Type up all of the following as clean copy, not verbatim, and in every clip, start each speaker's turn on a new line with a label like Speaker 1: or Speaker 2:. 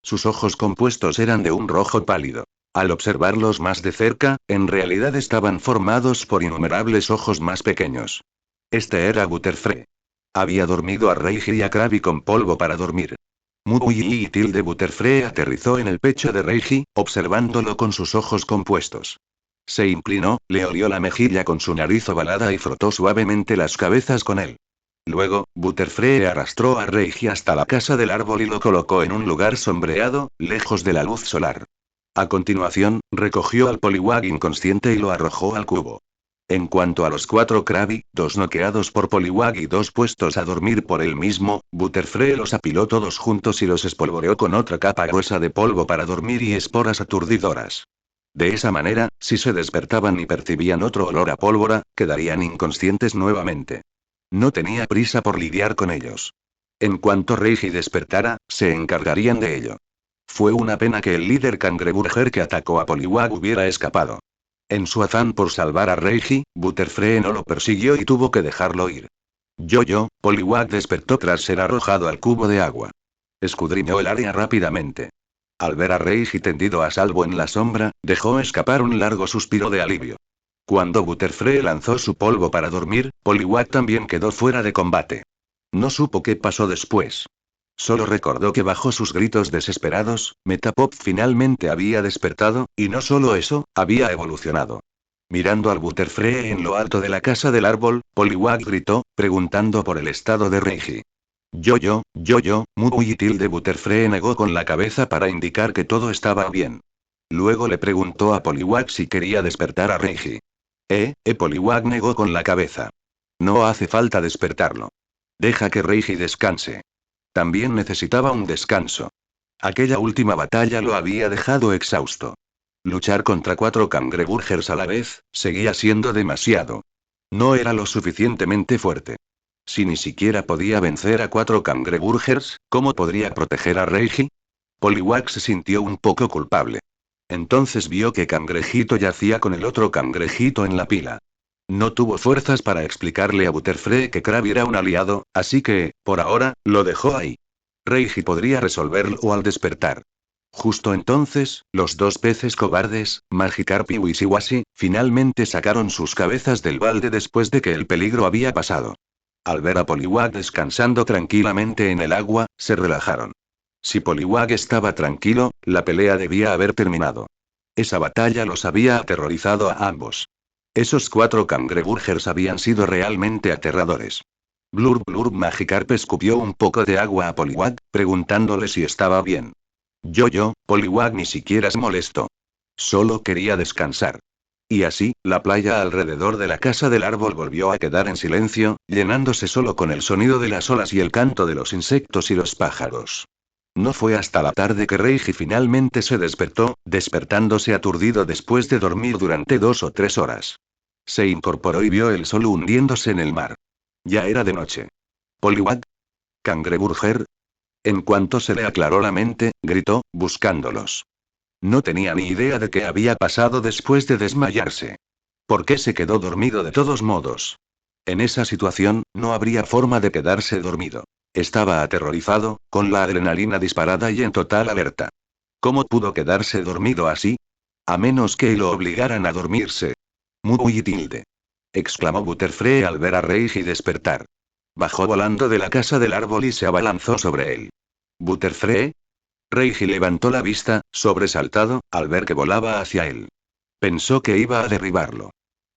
Speaker 1: Sus ojos compuestos eran de un rojo pálido. Al observarlos más de cerca, en realidad estaban formados por innumerables ojos más pequeños. Este era Butterfree. Había dormido a Reiji y a Krabi con polvo para dormir. Muy y Tilde Butterfree aterrizó en el pecho de Reiji, observándolo con sus ojos compuestos. Se inclinó, le olió la mejilla con su nariz ovalada y frotó suavemente las cabezas con él. Luego, Butterfree arrastró a Reiji hasta la casa del árbol y lo colocó en un lugar sombreado, lejos de la luz solar. A continuación, recogió al Poliwag inconsciente y lo arrojó al cubo. En cuanto a los 4 Krabi, 2 noqueados por Poliwag y 2 puestos a dormir por él mismo, Butterfree los apiló todos juntos y los espolvoreó con otra capa gruesa de polvo para dormir y esporas aturdidoras. De esa manera, si se despertaban y percibían otro olor a pólvora, quedarían inconscientes nuevamente. No tenía prisa por lidiar con ellos. En cuanto Reiji despertara, se encargarían de ello. Fue una pena que el líder cangreburger que atacó a Poliwag hubiera escapado. En su afán por salvar a Reiji, Butterfree no lo persiguió y tuvo que dejarlo ir. Poliwag despertó tras ser arrojado al cubo de agua. Escudriñó el área rápidamente. Al ver a Reiji tendido a salvo en la sombra, dejó escapar un largo suspiro de alivio. Cuando Butterfree lanzó su polvo para dormir, Poliwag también quedó fuera de combate. No supo qué pasó después. Solo recordó que bajo sus gritos desesperados, Metapod finalmente había despertado, y no solo eso, había evolucionado. Mirando al Butterfree en lo alto de la casa del árbol, Poliwag gritó, preguntando por el estado de Reiji. Muy y Tilde Butterfree negó con la cabeza para indicar que todo estaba bien. Luego le preguntó a Poliwag si quería despertar a Reiji. Poliwag negó con la cabeza. No hace falta despertarlo. Deja que Reiji descanse. También necesitaba un descanso. Aquella última batalla lo había dejado exhausto. Luchar contra 4 cangreburgers a la vez, seguía siendo demasiado. No era lo suficientemente fuerte. Si ni siquiera podía vencer a 4 cangreburgers, ¿cómo podría proteger a Reiji? Poliwag se sintió un poco culpable. Entonces vio que Cangrejito yacía con el otro cangrejito en la pila. No tuvo fuerzas para explicarle a Butterfree que Krabi era un aliado, así que, por ahora, lo dejó ahí. Reiji podría resolverlo al despertar. Justo entonces, los 2 peces cobardes, Magikarp y Wishiwashi, finalmente sacaron sus cabezas del balde después de que el peligro había pasado. Al ver a Poliwag descansando tranquilamente en el agua, se relajaron. Si Poliwag estaba tranquilo, la pelea debía haber terminado. Esa batalla los había aterrorizado a ambos. Esos 4 cangreburgers habían sido realmente aterradores. Blurb Magikarp escupió un poco de agua a Poliwag, preguntándole si estaba bien. Poliwag ni siquiera se molestó. Solo quería descansar. Y así, la playa alrededor de la casa del árbol volvió a quedar en silencio, llenándose solo con el sonido de las olas y el canto de los insectos y los pájaros. No fue hasta la tarde que Reiji finalmente se despertó, despertándose aturdido después de dormir durante 2 o 3 horas. Se incorporó y vio el sol hundiéndose en el mar. Ya era de noche. ¿Poliwag? ¿Cangreburger? En cuanto se le aclaró la mente, gritó, buscándolos. No tenía ni idea de qué había pasado después de desmayarse. ¿Por qué se quedó dormido de todos modos? En esa situación, no habría forma de quedarse dormido. Estaba aterrorizado, con la adrenalina disparada y en total alerta. ¿Cómo pudo quedarse dormido así? A menos que lo obligaran a dormirse. Muy tilde. Exclamó Butterfree al ver a Reiji despertar. Bajó volando de la casa del árbol y se abalanzó sobre él. ¿Butterfree? Reiji levantó la vista, sobresaltado, al ver que volaba hacia él. Pensó que iba a derribarlo.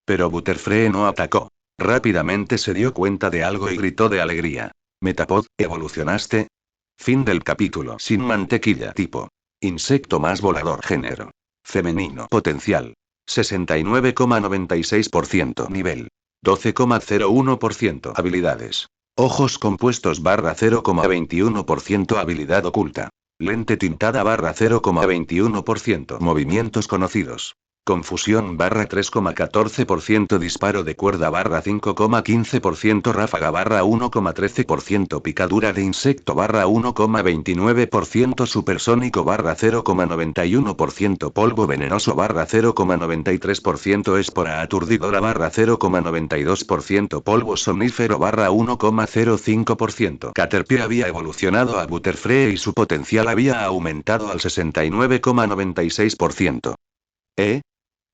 Speaker 1: Pero Butterfree no atacó. Rápidamente se dio cuenta de algo y gritó de alegría. Metapod, ¿evolucionaste? Fin del capítulo. Sin mantequilla tipo. Insecto más volador. Género. Femenino. Potencial. 69,96%. Nivel. 12,01%. Habilidades. Ojos compuestos barra 0,21%. Habilidad oculta. Lente tintada barra 0,21%. Movimientos conocidos. Confusión barra 3,14%, disparo de cuerda barra 5,15%, ráfaga barra 1,13%, picadura de insecto barra 1,29%, supersónico barra 0,91%, polvo venenoso barra 0,93%, espora aturdidora barra 0,92%, polvo somnífero barra 1,05%. Caterpie había evolucionado a Butterfree y su potencial había aumentado al 69,96%.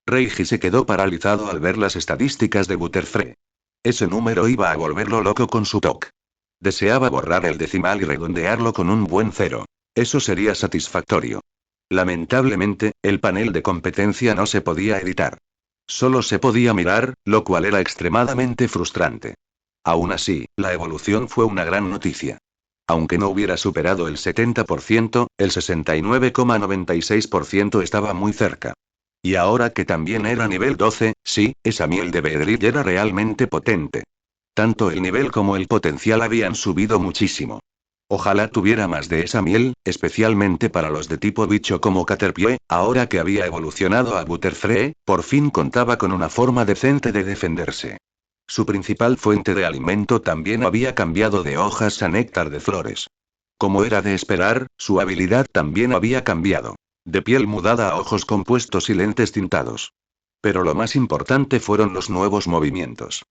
Speaker 1: Reiji se quedó paralizado al ver las estadísticas de Butterfree. Ese número iba a volverlo loco con su TOC. Deseaba borrar el decimal y redondearlo con un buen cero. Eso sería satisfactorio. Lamentablemente, el panel de competencia no se podía editar. Solo se podía mirar, lo cual era extremadamente frustrante. Aún así, la evolución fue una gran noticia. Aunque no hubiera superado el 70%, el 69,96% estaba muy cerca. Y ahora que también era nivel 12, sí, esa miel de Beedrill era realmente potente. Tanto el nivel como el potencial habían subido muchísimo. Ojalá tuviera más de esa miel, especialmente para los de tipo bicho como Caterpie. Ahora que había evolucionado a Butterfree, por fin contaba con una forma decente de defenderse. Su principal fuente de alimento también había cambiado de hojas a néctar de flores. Como era de esperar, su habilidad también había cambiado. De piel mudada a ojos compuestos y lentes tintados. Pero lo más importante fueron los nuevos movimientos.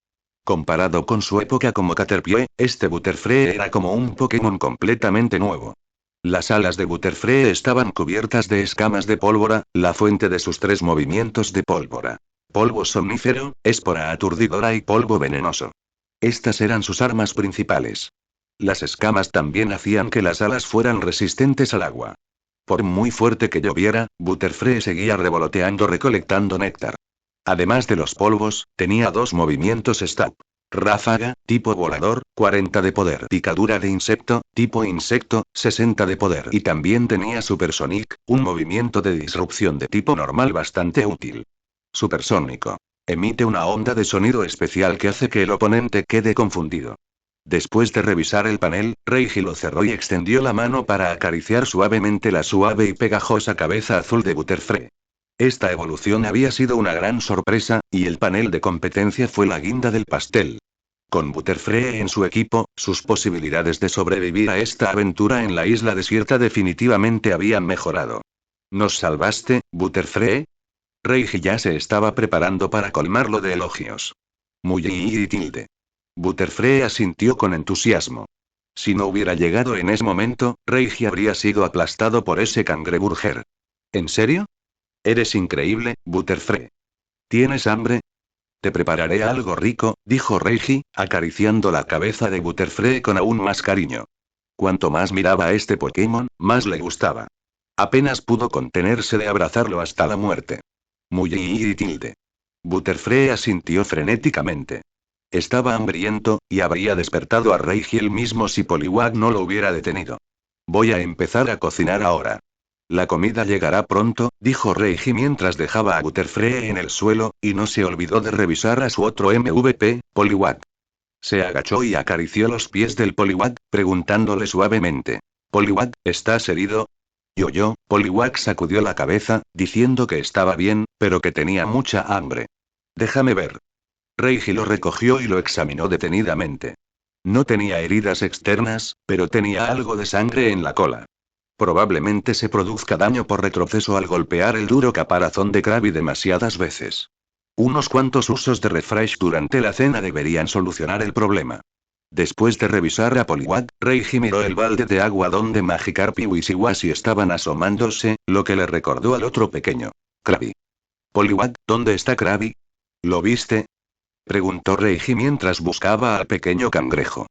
Speaker 1: Comparado con su época como Caterpie, este Butterfree era como un Pokémon completamente nuevo. Las alas de Butterfree estaban cubiertas de escamas de pólvora, la fuente de sus 3 movimientos de pólvora. Polvo somnífero, espora aturdidora y polvo venenoso. Estas eran sus armas principales. Las escamas también hacían que las alas fueran resistentes al agua. Por muy fuerte que lloviera, Butterfree seguía revoloteando recolectando néctar. Además de los polvos, tenía 2 movimientos stab. Ráfaga, tipo volador, 40 de poder. Picadura de insecto, tipo insecto, 60 de poder. Y también tenía Supersonic, un movimiento de disrupción de tipo normal bastante útil. Supersónico. Emite una onda de sonido especial que hace que el oponente quede confundido. Después de revisar el panel, Reiji lo cerró y extendió la mano para acariciar suavemente la suave y pegajosa cabeza azul de Butterfree. Esta evolución había sido una gran sorpresa, y el panel de competencia fue la guinda del pastel. Con Butterfree en su equipo, sus posibilidades de sobrevivir a esta aventura en la isla desierta definitivamente habían mejorado. ¿Nos salvaste, Butterfree? Reiji ya se estaba preparando para colmarlo de elogios. Muy y tilde. Butterfree asintió con entusiasmo. Si no hubiera llegado en ese momento, Reiji habría sido aplastado por ese cangreburger. ¿En serio? Eres increíble, Butterfree. ¿Tienes hambre? Te prepararé algo rico, dijo Reiji, acariciando la cabeza de Butterfree con aún más cariño. Cuanto más miraba a este Pokémon, más le gustaba. Apenas pudo contenerse de abrazarlo hasta la muerte. Muy y tilde. Butterfree asintió frenéticamente. Estaba hambriento, y habría despertado a Reiji él mismo si Poliwag no lo hubiera detenido. Voy a empezar a cocinar ahora. La comida llegará pronto, dijo Reiji mientras dejaba a Butterfree en el suelo, y no se olvidó de revisar a su otro MVP, Poliwag. Se agachó y acarició los pies del Poliwag, preguntándole suavemente. Poliwag, ¿estás herido? Poliwag sacudió la cabeza, diciendo que estaba bien, pero que tenía mucha hambre. Déjame ver. Reiji lo recogió y lo examinó detenidamente. No tenía heridas externas, pero tenía algo de sangre en la cola. Probablemente se produzca daño por retroceso al golpear el duro caparazón de Krabby demasiadas veces. Unos cuantos usos de refresh durante la cena deberían solucionar el problema. Después de revisar a Poliwag, Reiji miró el balde de agua donde Magikarp y Wishiwashi estaban asomándose, lo que le recordó al otro pequeño. Krabby. Poliwag, ¿dónde está Krabby? ¿Lo viste? Preguntó Reiji mientras buscaba al pequeño cangrejo.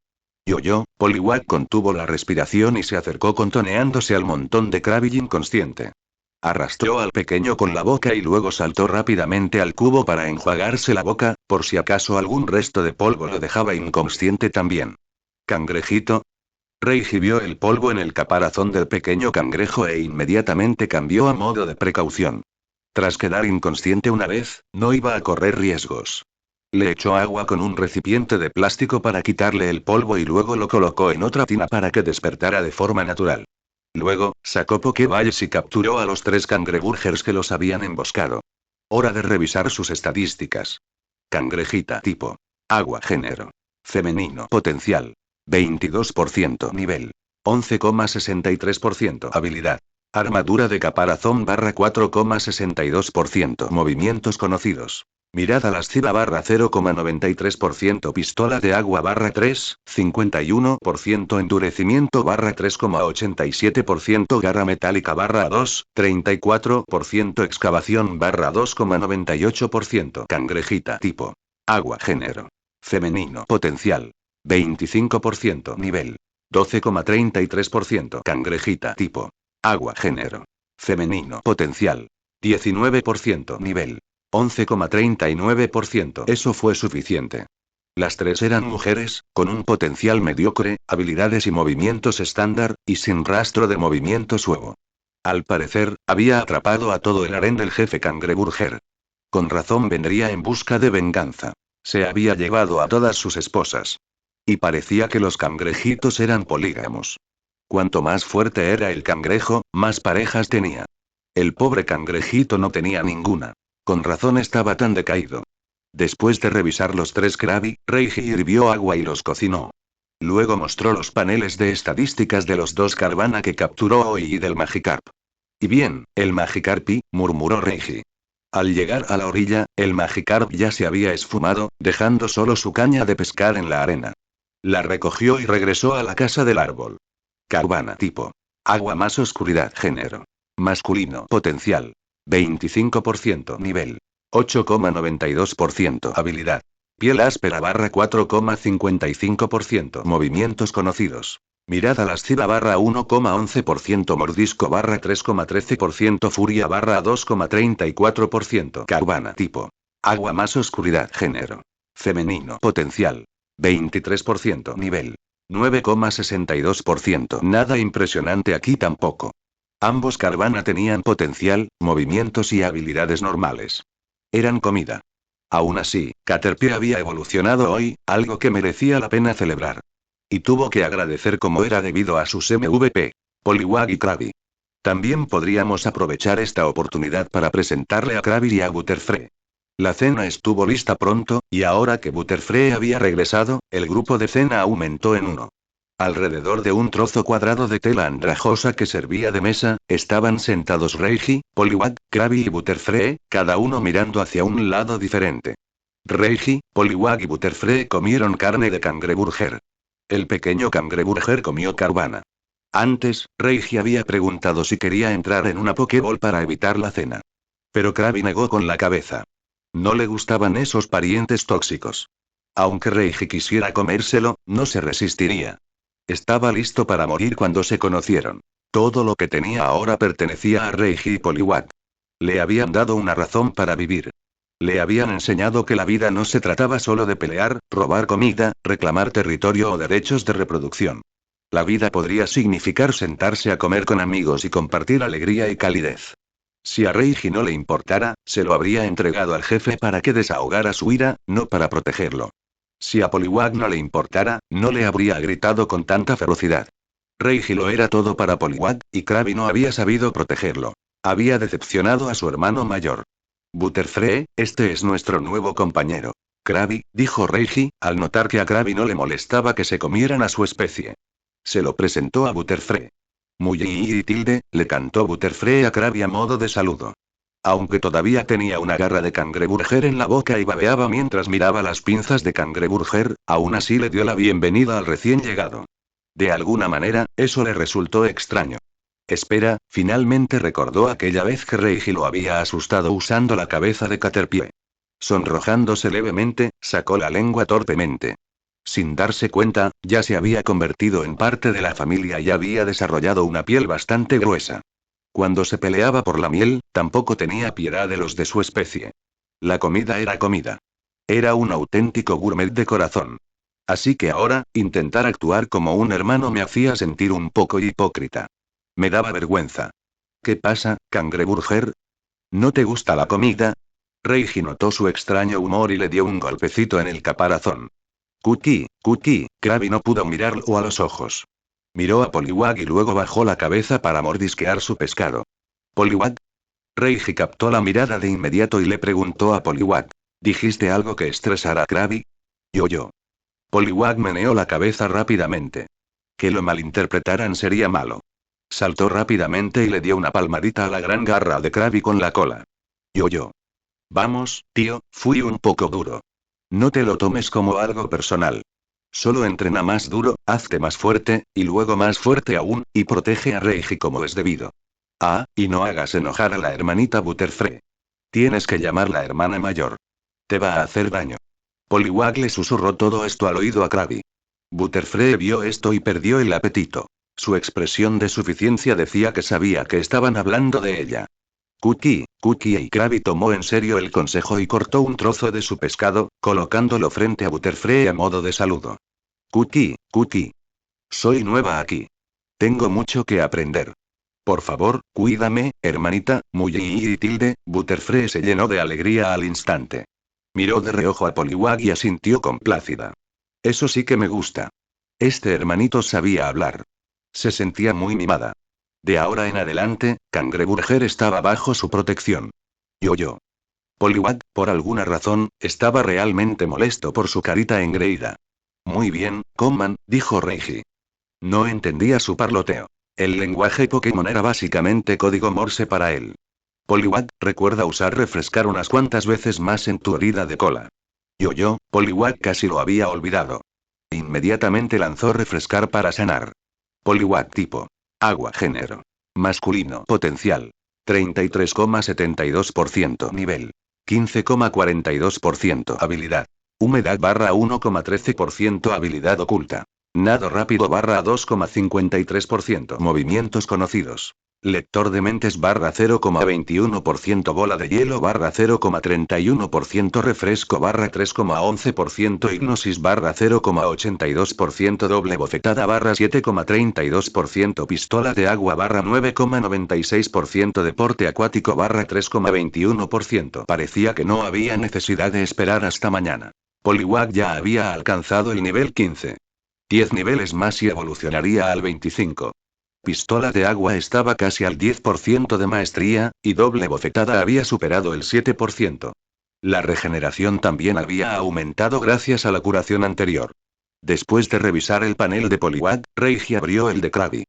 Speaker 1: Poliwag contuvo la respiración y se acercó contoneándose al montón de Krabby inconsciente. Arrastró al pequeño con la boca y luego saltó rápidamente al cubo para enjuagarse la boca, por si acaso algún resto de polvo lo dejaba inconsciente también. ¿Cangrejito? Reiji vio el polvo en el caparazón del pequeño cangrejo e inmediatamente cambió a modo de precaución. Tras quedar inconsciente una vez, no iba a correr riesgos. Le echó agua con un recipiente de plástico para quitarle el polvo y luego lo colocó en otra tina para que despertara de forma natural. Luego, sacó Pokéballs y capturó a los 3 cangreburgers que los habían emboscado. Hora de revisar sus estadísticas. Cangrejita tipo. Agua género. Femenino potencial. 22% nivel. 11,63% habilidad. Armadura de caparazón barra 4,62% movimientos conocidos. Mirada lasciva barra 0,93% pistola de agua barra 3, 51% endurecimiento barra 3,87% garra metálica barra 2, 34% excavación barra 2,98% cangrejita tipo. Agua género. Femenino potencial. 25% nivel. 12,33% cangrejita tipo. Agua género. Femenino potencial. 19% nivel. 11,39%. Eso fue suficiente. Las tres eran mujeres, con un potencial mediocre, habilidades y movimientos estándar, y sin rastro de movimiento suevo. Al parecer, había atrapado a todo el harén del jefe cangreburger. Con razón vendría en busca de venganza. Se había llevado a todas sus esposas. Y parecía que los cangrejitos eran polígamos. Cuanto más fuerte era el cangrejo, más parejas tenía. El pobre cangrejito no tenía ninguna. Con razón estaba tan decaído. Después de revisar los tres Krabby, Reiji hirvió agua y los cocinó. Luego mostró los paneles de estadísticas de los dos Carvana que capturó hoy y del Magikarp. Y bien, el Magikarpi, murmuró Reiji. Al llegar a la orilla, el Magikarp ya se había esfumado, dejando solo su caña de pescar en la arena. La recogió y regresó a la casa del árbol. Carvana tipo. Agua más oscuridad género. Masculino potencial. 25% nivel. 8,92% habilidad. Piel áspera barra 4,55% movimientos conocidos. Mirada lasciva barra 1,11% mordisco barra 3,13% furia barra 2,34% Carvana tipo. Agua más oscuridad género. Femenino potencial. 23% nivel. 9,62%. Nada impresionante aquí tampoco. Ambos Carvana tenían potencial, movimientos y habilidades normales. Eran comida. Aún así, Caterpie había evolucionado hoy, algo que merecía la pena celebrar. Y tuvo que agradecer como era debido a sus MVP, Poliwag y Krabby. También podríamos aprovechar esta oportunidad para presentarle a Krabby y a Butterfree. La cena estuvo lista pronto, y ahora que Butterfree había regresado, el grupo de cena aumentó en uno. Alrededor de un trozo cuadrado de tela andrajosa que servía de mesa, estaban sentados Reiji, Poliwag, Krabby y Butterfree, cada uno mirando hacia un lado diferente. Reiji, Poliwag y Butterfree comieron carne de cangreburger. El pequeño cangreburger comió Carvana. Antes, Reiji había preguntado si quería entrar en una Pokéball para evitar la cena. Pero Krabby negó con la cabeza. No le gustaban esos parientes tóxicos. Aunque Reiji quisiera comérselo, no se resistiría. Estaba listo para morir cuando se conocieron. Todo lo que tenía ahora pertenecía a Reiji y Poliwag. Le habían dado una razón para vivir. Le habían enseñado que la vida no se trataba solo de pelear, robar comida, reclamar territorio o derechos de reproducción. La vida podría significar sentarse a comer con amigos y compartir alegría y calidez. Si a Reiji no le importara, se lo habría entregado al jefe para que desahogara su ira, no para protegerlo. Si a Poliwag no le importara, no le habría gritado con tanta ferocidad. Reiji lo era todo para Poliwag, y Krabby no había sabido protegerlo. Había decepcionado a su hermano mayor. Butterfree, este es nuestro nuevo compañero. Krabby, dijo Reiji, al notar que a Krabby no le molestaba que se comieran a su especie. Se lo presentó a Butterfree. Muy y tilde, le cantó Butterfree a Krabby a modo de saludo. Aunque todavía tenía una garra de cangreburger en la boca y babeaba mientras miraba las pinzas de cangreburger, aún así le dio la bienvenida al recién llegado. De alguna manera, eso le resultó extraño. Espera, finalmente recordó aquella vez que Reiji lo había asustado usando la cabeza de Caterpie. Sonrojándose levemente, sacó la lengua torpemente. Sin darse cuenta, ya se había convertido en parte de la familia y había desarrollado una piel bastante gruesa. Cuando se peleaba por la miel, tampoco tenía piedad de los de su especie. La comida era comida. Era un auténtico gourmet de corazón. Así que ahora, intentar actuar como un hermano me hacía sentir un poco hipócrita. Me daba vergüenza. ¿Qué pasa, cangreburger? ¿No te gusta la comida? Reiji notó su extraño humor y le dio un golpecito en el caparazón. Cookie, Krabby no pudo mirarlo a los ojos. Miró a Poliwag y luego bajó la cabeza para mordisquear su pescado. ¿Poliwag? Reiji captó la mirada de inmediato y le preguntó a Poliwag. ¿Dijiste algo que estresara a Krabby? Yo. Poliwag meneó la cabeza rápidamente. Que lo malinterpretaran sería malo. Saltó rápidamente y le dio una palmadita a la gran garra de Krabby con la cola. Yo. Vamos, tío, fui un poco duro. No te lo tomes como algo personal. Solo entrena más duro, hazte más fuerte, y luego más fuerte aún, y protege a Reiji como es debido. Ah, y no hagas enojar a la hermanita Butterfree. Tienes que llamarla hermana mayor. Te va a hacer daño. Poliwag le susurró todo esto al oído a Krabby. Butterfree vio esto y perdió el apetito. Su expresión de suficiencia decía que sabía que estaban hablando de ella. Cookie y Krabby tomó en serio el consejo y cortó un trozo de su pescado, colocándolo frente a Butterfree a modo de saludo. Cookie. Soy nueva aquí. Tengo mucho que aprender. Por favor, cuídame, hermanita, y tilde. Butterfree se llenó de alegría al instante. Miró de reojo a Poliwag y asintió complácida. Eso sí que me gusta. Este hermanito sabía hablar. Se sentía muy mimada. De ahora en adelante, Cangreburger estaba bajo su protección. Yo. Poliwag, por alguna razón, estaba realmente molesto por su carita engreída. Muy bien, coman, dijo Reiji. No entendía su parloteo. El lenguaje Pokémon era básicamente código Morse para él. Poliwag, recuerda usar refrescar unas cuantas veces más en tu herida de cola. Yo, Poliwag casi lo había olvidado. Inmediatamente lanzó refrescar para sanar. Poliwag tipo. Agua género. Masculino potencial. 33,72% nivel. 15,42% habilidad. Humedad barra 1,13% habilidad oculta. Nado rápido barra 2,53%. Movimientos conocidos. Lector de mentes barra 0,21%. Bola de hielo barra 0,31%. Refresco barra 3,11%. Hipnosis barra 0,82%. Doble bofetada barra 7,32%. Pistola de agua barra 9,96%. Deporte acuático barra 3,21%. Parecía que no había necesidad de esperar hasta mañana. Poliwag ya había alcanzado el nivel 15. 10 niveles más y evolucionaría al 25. Pistola de agua estaba casi al 10% de maestría, y doble bofetada había superado el 7%. La regeneración también había aumentado gracias a la curación anterior. Después de revisar el panel de Poliwag, Reiji abrió el de Krabby.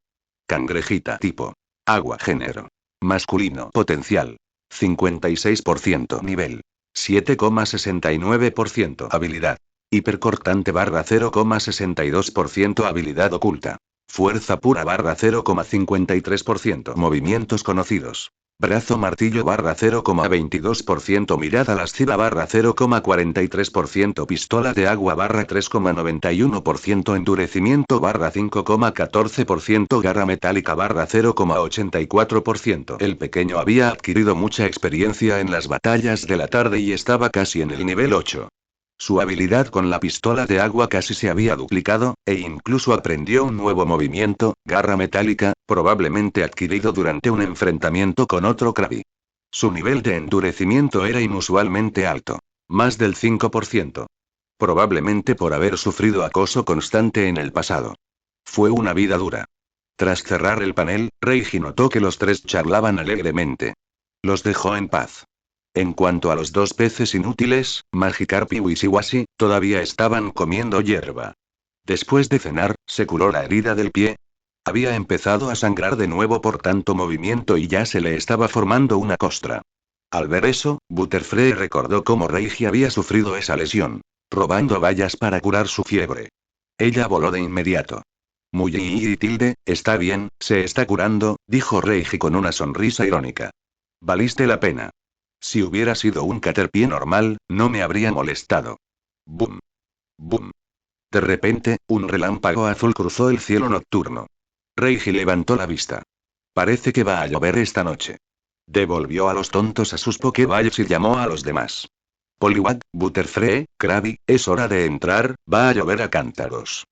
Speaker 1: Cangrejita tipo. Agua género. Masculino potencial. 56% nivel. 7,69% habilidad. Hipercortante barra 0,62% habilidad oculta. Fuerza pura barra 0,53%. Movimientos conocidos. Brazo martillo barra 0,22%. Mirada lasciva barra 0,43%. Pistola de agua barra 3,91%. Endurecimiento barra 5,14%. Garra metálica barra 0,84%. El pequeño había adquirido mucha experiencia en las batallas de la tarde y estaba casi en el nivel 8. Su habilidad con la pistola de agua casi se había duplicado, e incluso aprendió un nuevo movimiento, garra metálica, probablemente adquirido durante un enfrentamiento con otro Krabby. Su nivel de endurecimiento era inusualmente alto. Más del 5%. Probablemente por haber sufrido acoso constante en el pasado. Fue una vida dura. Tras cerrar el panel, Reiji notó que los tres charlaban alegremente. Los dejó en paz. En cuanto a los dos peces inútiles, Magikarp y Wishiwashi, todavía estaban comiendo hierba. Después de cenar, se curó la herida del pie. Había empezado a sangrar de nuevo por tanto movimiento y ya se le estaba formando una costra. Al ver eso, Butterfree recordó cómo Reiji había sufrido esa lesión, robando bayas para curar su fiebre. Ella voló de inmediato. Tilde, está bien, se está curando, dijo Reiji con una sonrisa irónica. Valiste la pena. Si hubiera sido un Caterpie normal, no me habría molestado. Boom. Boom. De repente, un relámpago azul cruzó el cielo nocturno. Reiji levantó la vista. Parece que va a llover esta noche. Devolvió a los tontos a sus Pokéballs y llamó a los demás. Poliwag, Butterfree, Krabby, es hora de entrar, va a llover a cántaros.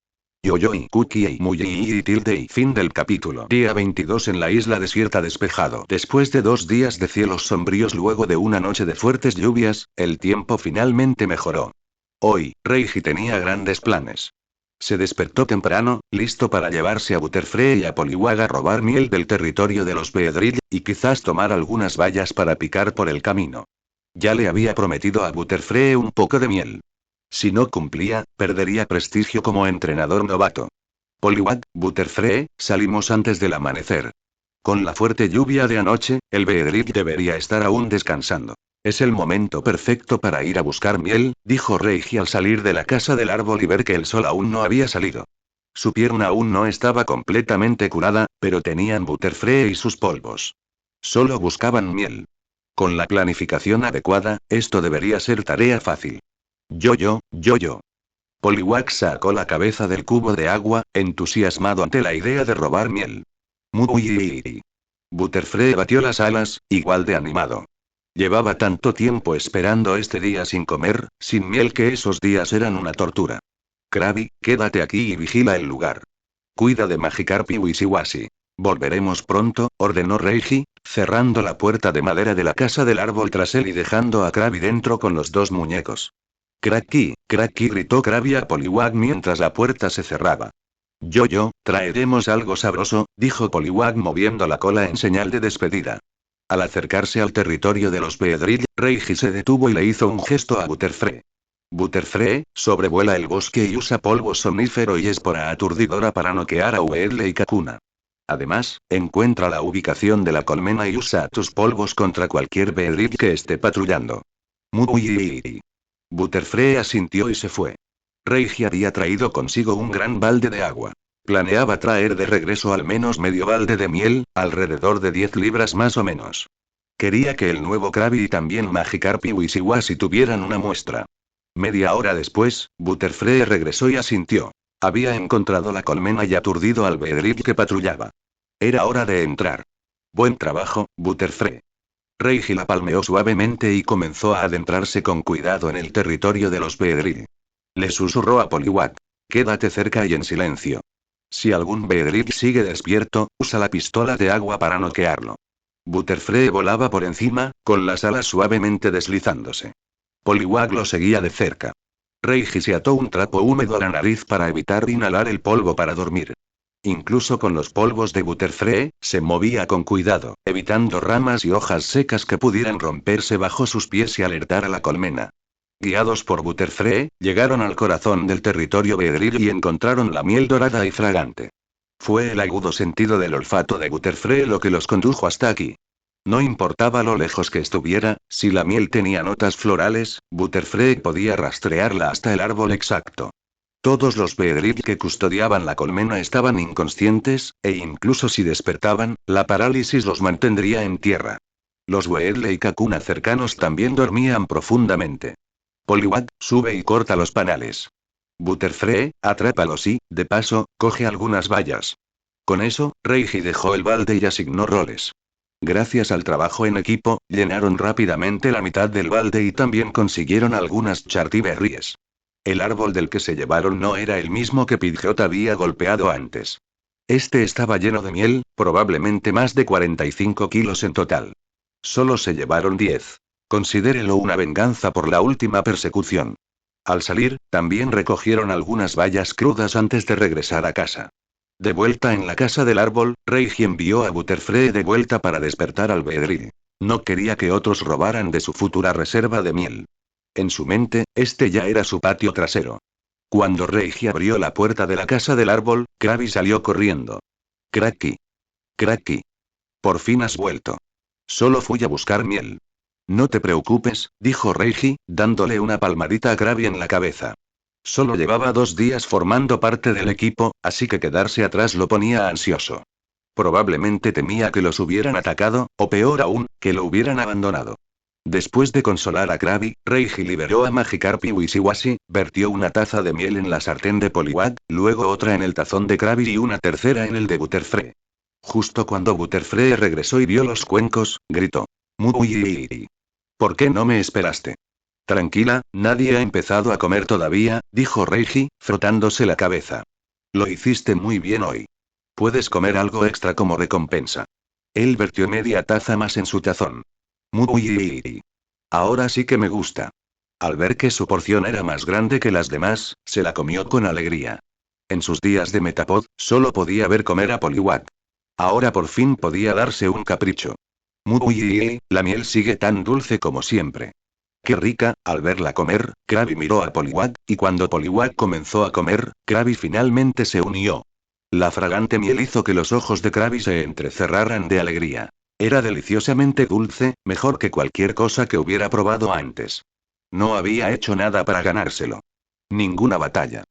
Speaker 1: Yo y Cookie y y tilde y fin del capítulo. Día 22 en la isla desierta despejado. Después de 2 días de cielos sombríos luego de una noche de fuertes lluvias, el tiempo finalmente mejoró. Hoy, Reiji tenía grandes planes. Se despertó temprano, listo para llevarse a Butterfree y a Poliwag a robar miel del territorio de los Beedrill, y quizás tomar algunas bayas para picar por el camino. Ya le había prometido a Butterfree un poco de miel. Si no cumplía, perdería prestigio como entrenador novato. Poliwag, Butterfree, salimos antes del amanecer. Con la fuerte lluvia de anoche, el Beedrill debería estar aún descansando. Es el momento perfecto para ir a buscar miel, dijo Reiji al salir de la casa del árbol y ver que el sol aún no había salido. Su pierna aún no estaba completamente curada, pero tenían Butterfree y sus polvos. Solo buscaban miel. Con la planificación adecuada, esto debería ser tarea fácil. Yo. Poliwag sacó la cabeza del cubo de agua, entusiasmado ante la idea de robar miel. Muy. Butterfree batió las alas, igual de animado. Llevaba tanto tiempo esperando este día sin comer, sin miel, que esos días eran una tortura. Krabby, quédate aquí y vigila el lugar. Cuida de Magikarp y Wishiwashi. Volveremos pronto, ordenó Reiji, cerrando la puerta de madera de la casa del árbol tras él y dejando a Krabby dentro con los dos muñecos. Cracky, gritó Krabby a Poliwag mientras la puerta se cerraba. Traeremos algo sabroso, dijo Poliwag moviendo la cola en señal de despedida. Al acercarse al territorio de los Beedrill, Reiji se detuvo y le hizo un gesto a Butterfree. Butterfree, sobrevuela el bosque y usa polvo somnífero y espora aturdidora para noquear a Weedle y Kakuna. Además, encuentra la ubicación de la colmena y usa tus polvos contra cualquier Beedrill que esté patrullando. Muy. Butterfree asintió y se fue. Reiji había traído consigo un gran balde de agua. Planeaba traer de regreso al menos medio balde de miel, alrededor de 10 libras más o menos. Quería que el nuevo Krabby y también Magikarp y Wishiwashi tuvieran una muestra. Media hora después, Butterfree regresó y asintió. Había encontrado la colmena y aturdido al Beedrill que patrullaba. Era hora de entrar. Buen trabajo, Butterfree. Reiji la palmeó suavemente y comenzó a adentrarse con cuidado en el territorio de los Beedrill. Le susurró a Poliwag. Quédate cerca y en silencio. Si algún Beedrill sigue despierto, usa la pistola de agua para noquearlo. Butterfree volaba por encima, con las alas suavemente deslizándose. Poliwag lo seguía de cerca. Reiji se ató un trapo húmedo a la nariz para evitar inhalar el polvo para dormir. Incluso con los polvos de Butterfree, se movía con cuidado, evitando ramas y hojas secas que pudieran romperse bajo sus pies y alertar a la colmena. Guiados por Butterfree, llegaron al corazón del territorio Beedrill y encontraron la miel dorada y fragante. Fue el agudo sentido del olfato de Butterfree lo que los condujo hasta aquí. No importaba lo lejos que estuviera, si la miel tenía notas florales, Butterfree podía rastrearla hasta el árbol exacto. Todos los Beedrill que custodiaban la colmena estaban inconscientes, e incluso si despertaban, la parálisis los mantendría en tierra. Los Weedle y Kakuna cercanos también dormían profundamente. Poliwag, sube y corta los panales. Butterfree, atrápalos y, de paso, coge algunas bayas. Con eso, Reiji dejó el balde y asignó roles. Gracias al trabajo en equipo, llenaron rápidamente la mitad del balde y también consiguieron algunas chartiberries. El árbol del que se llevaron no era el mismo que Pidgeot había golpeado antes. Este estaba lleno de miel, probablemente más de 45 kilos en total. Solo se llevaron 10. Considérelo una venganza por la última persecución. Al salir, también recogieron algunas bayas crudas antes de regresar a casa. De vuelta en la casa del árbol, Reiji envió a Butterfree de vuelta para despertar al Beedrill. No quería que otros robaran de su futura reserva de miel. En su mente, este ya era su patio trasero. Cuando Reiji abrió la puerta de la casa del árbol, Krabby salió corriendo. Cracky. Por fin has vuelto. Solo fui a buscar miel. No te preocupes, dijo Reiji, dándole una palmadita a Krabby en la cabeza. Solo llevaba 2 días formando parte del equipo, así que quedarse atrás lo ponía ansioso. Probablemente temía que los hubieran atacado, o peor aún, que lo hubieran abandonado. Después de consolar a Krabby, Reiji liberó a Magikarp y Wishiwashi, vertió una taza de miel en la sartén de Poliwag, luego otra en el tazón de Krabby y una tercera en el de Butterfree. Justo cuando Butterfree regresó y vio los cuencos, gritó. Muy. ¿Por qué no me esperaste? Tranquila, nadie ha empezado a comer todavía, dijo Reiji, frotándose la cabeza. Lo hiciste muy bien hoy. Puedes comer algo extra como recompensa. Él vertió media taza más en su tazón. Muy. Ahora sí que me gusta. Al ver que su porción era más grande que las demás, se la comió con alegría. En sus días de Metapod, solo podía ver comer a Poliwag. Ahora por fin podía darse un capricho. Muy, la miel sigue tan dulce como siempre. ¡Qué rica! Al verla comer, Krabby miró a Poliwag, y cuando Poliwag comenzó a comer, Krabby finalmente se unió. La fragante miel hizo que los ojos de Krabby se entrecerraran de alegría. Era deliciosamente dulce, mejor que cualquier cosa que hubiera probado antes. No había hecho nada para ganárselo. Ninguna batalla.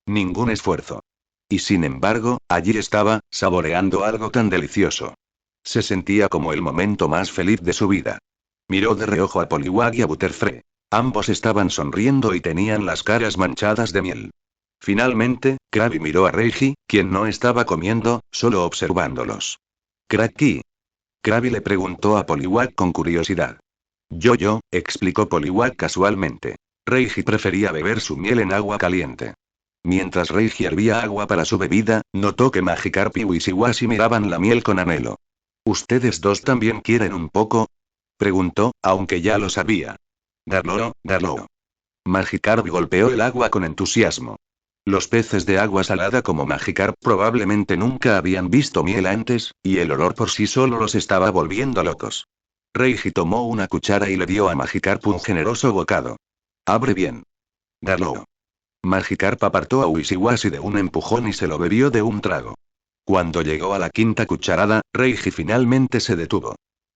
Speaker 1: Ningún esfuerzo. Y sin embargo, allí estaba, saboreando algo tan delicioso. Se sentía como el momento más feliz de su vida. Miró de reojo a Poliwag y a Butterfree. Ambos estaban sonriendo y tenían las caras manchadas de miel. Finalmente, Krabby miró a Reggie, quien no estaba comiendo, solo observándolos. «Cracky». Krabby le preguntó a Poliwag con curiosidad. Yo, explicó Poliwag casualmente. Reggie prefería beber su miel en agua caliente. Mientras Reggie hervía agua para su bebida, notó que Magikarp y Wishiwashi miraban la miel con anhelo. ¿Ustedes dos también quieren un poco?, preguntó, aunque ya lo sabía. Darlo. Magikarp golpeó el agua con entusiasmo. Los peces de agua salada como Magikarp probablemente nunca habían visto miel antes, y el olor por sí solo los estaba volviendo locos. Reggie tomó una cuchara y le dio a Magikarp un generoso bocado. Abre bien. Darlo. Magikarp apartó a Wishiwashi de un empujón y se lo bebió de un trago. Cuando llegó a la quinta cucharada, Reggie finalmente se detuvo.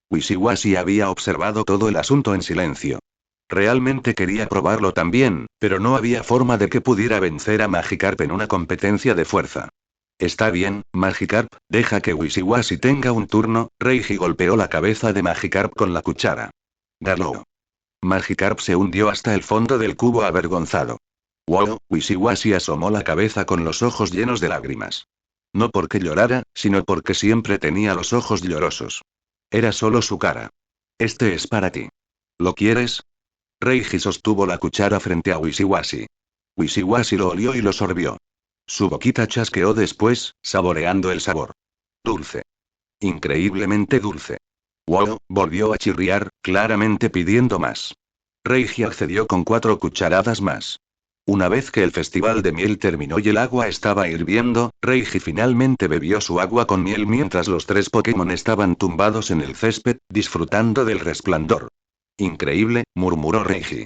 Speaker 1: Wishiwashi había observado todo el asunto en silencio. Realmente quería probarlo también, pero no había forma de que pudiera vencer a Magikarp en una competencia de fuerza. Está bien, Magikarp, deja que Wishiwashi tenga un turno. Reggie golpeó la cabeza de Magikarp con la cuchara. Darlo. Magikarp se hundió hasta el fondo del cubo avergonzado. Wow, Wishiwashi asomó la cabeza con los ojos llenos de lágrimas. No porque llorara, sino porque siempre tenía los ojos llorosos. Era solo su cara. Este es para ti. ¿Lo quieres? Reggie sostuvo la cuchara frente a Wishiwashi. Wishiwashi lo olió y lo sorbió. Su boquita chasqueó después, saboreando el sabor. Dulce. Increíblemente dulce. Wow, volvió a chirriar, claramente pidiendo más. Reggie accedió con 4 cucharadas más. Una vez que el festival de miel terminó y el agua estaba hirviendo, Reggie finalmente bebió su agua con miel mientras los 3 Pokémon estaban tumbados en el césped, disfrutando del resplandor. Increíble, murmuró Reggie.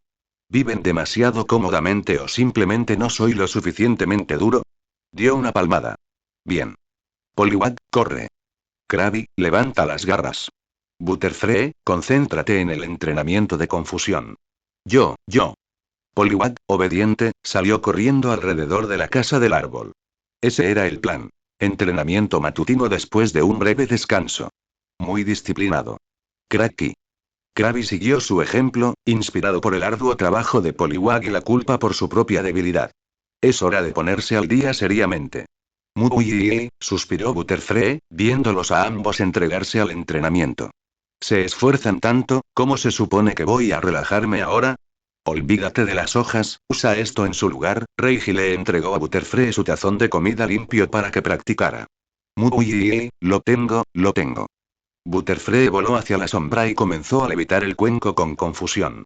Speaker 1: ¿Viven demasiado cómodamente o simplemente no soy lo suficientemente duro? Dio una palmada. Bien. Poliwag, corre. Krabby, levanta las garras. Butterfree, concéntrate en el entrenamiento de confusión. Yo. Poliwag, obediente, salió corriendo alrededor de la casa del árbol. Ese era el plan. Entrenamiento matutino después de un breve descanso. Muy disciplinado. Cracky. Krabby siguió su ejemplo, inspirado por el arduo trabajo de Poliwag y la culpa por su propia debilidad. Es hora de ponerse al día seriamente. Muy, suspiró Butterfree, viéndolos a ambos entregarse al entrenamiento. Se esfuerzan tanto, ¿cómo se supone que voy a relajarme ahora? Olvídate de las hojas, usa esto en su lugar. Reggie le entregó a Butterfree su tazón de comida limpio para que practicara. Muy, lo tengo. Butterfree voló hacia la sombra y comenzó a levitar el cuenco con confusión.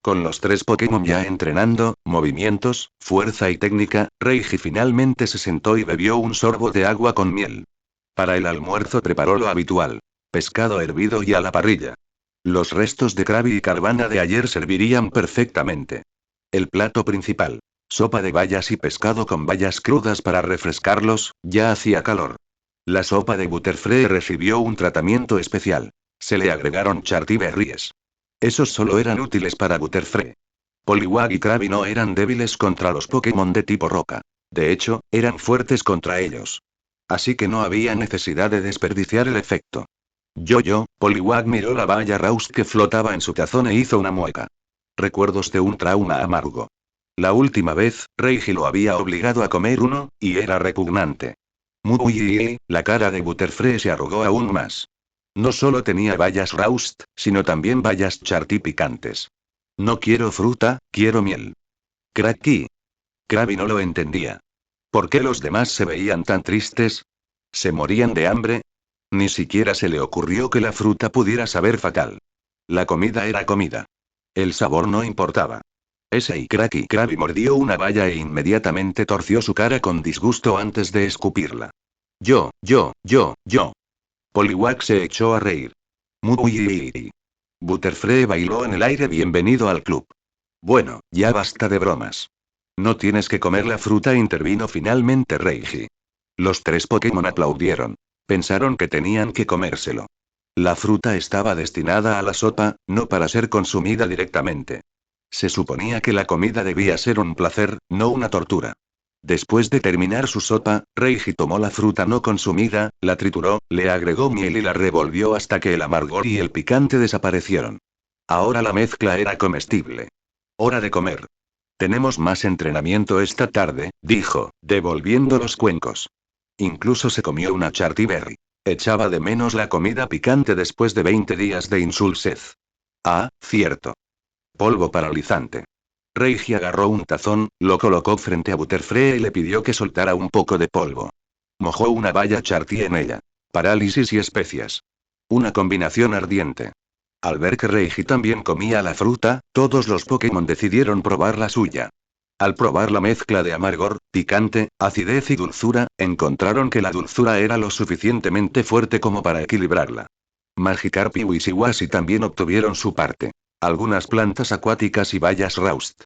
Speaker 1: Con los 3 Pokémon ya entrenando, movimientos, fuerza y técnica, Reggie finalmente se sentó y bebió un sorbo de agua con miel. Para el almuerzo preparó lo habitual. Pescado hervido y a la parrilla. Los restos de Krabby y Carvana de ayer servirían perfectamente. El plato principal. Sopa de bayas y pescado con bayas crudas para refrescarlos, ya hacía calor. La sopa de Butterfree recibió un tratamiento especial. Se le agregaron chartiberries. Esos solo eran útiles para Butterfree. Poliwag y Krabby no eran débiles contra los Pokémon de tipo roca. De hecho, eran fuertes contra ellos. Así que no había necesidad de desperdiciar el efecto. Poliwag miró la baya Roust que flotaba en su tazón e hizo una mueca. Recuerdos de un trauma amargo. La última vez, Reggie lo había obligado a comer uno, y era repugnante. La cara de Butterfree se arrugó aún más. No solo tenía bayas Roust, sino también bayas Charty picantes. No quiero fruta, quiero miel. Cracky. Krabby no lo entendía. ¿Por qué los demás se veían tan tristes? ¿Se morían de hambre? Ni siquiera se le ocurrió que la fruta pudiera saber fatal. La comida era comida. El sabor no importaba. Ese y Cracky Krabby mordió una valla e inmediatamente torció su cara con disgusto antes de escupirla. Yo. Poliwag se echó a reír. Muy. Butterfree bailó en el aire. Bienvenido al club. Bueno, ya basta de bromas. No tienes que comer la fruta, intervino finalmente Reiji. Los tres Pokémon aplaudieron. Pensaron que tenían que comérselo. La fruta estaba destinada a la sopa, no para ser consumida directamente. Se suponía que la comida debía ser un placer, no una tortura. Después de terminar su sopa, Reiji tomó la fruta no consumida, la trituró, le agregó miel y la revolvió hasta que el amargor y el picante desaparecieron. Ahora la mezcla era comestible. Hora de comer. Tenemos más entrenamiento esta tarde, dijo, devolviendo los cuencos. Incluso se comió una Chartiberry. Echaba de menos la comida picante después de 20 días de insulsez. Ah, cierto. Polvo paralizante. Reiji agarró un tazón, lo colocó frente a Butterfree y le pidió que soltara un poco de polvo. Mojó una valla Charti en ella. Parálisis y especias. Una combinación ardiente. Al ver que Reiji también comía la fruta, todos los Pokémon decidieron probar la suya. Al probar la mezcla de amargor, picante, acidez y dulzura, encontraron que la dulzura era lo suficientemente fuerte como para equilibrarla. Magikarp y Wishiwashi también obtuvieron su parte. Algunas plantas acuáticas y bayas Raust.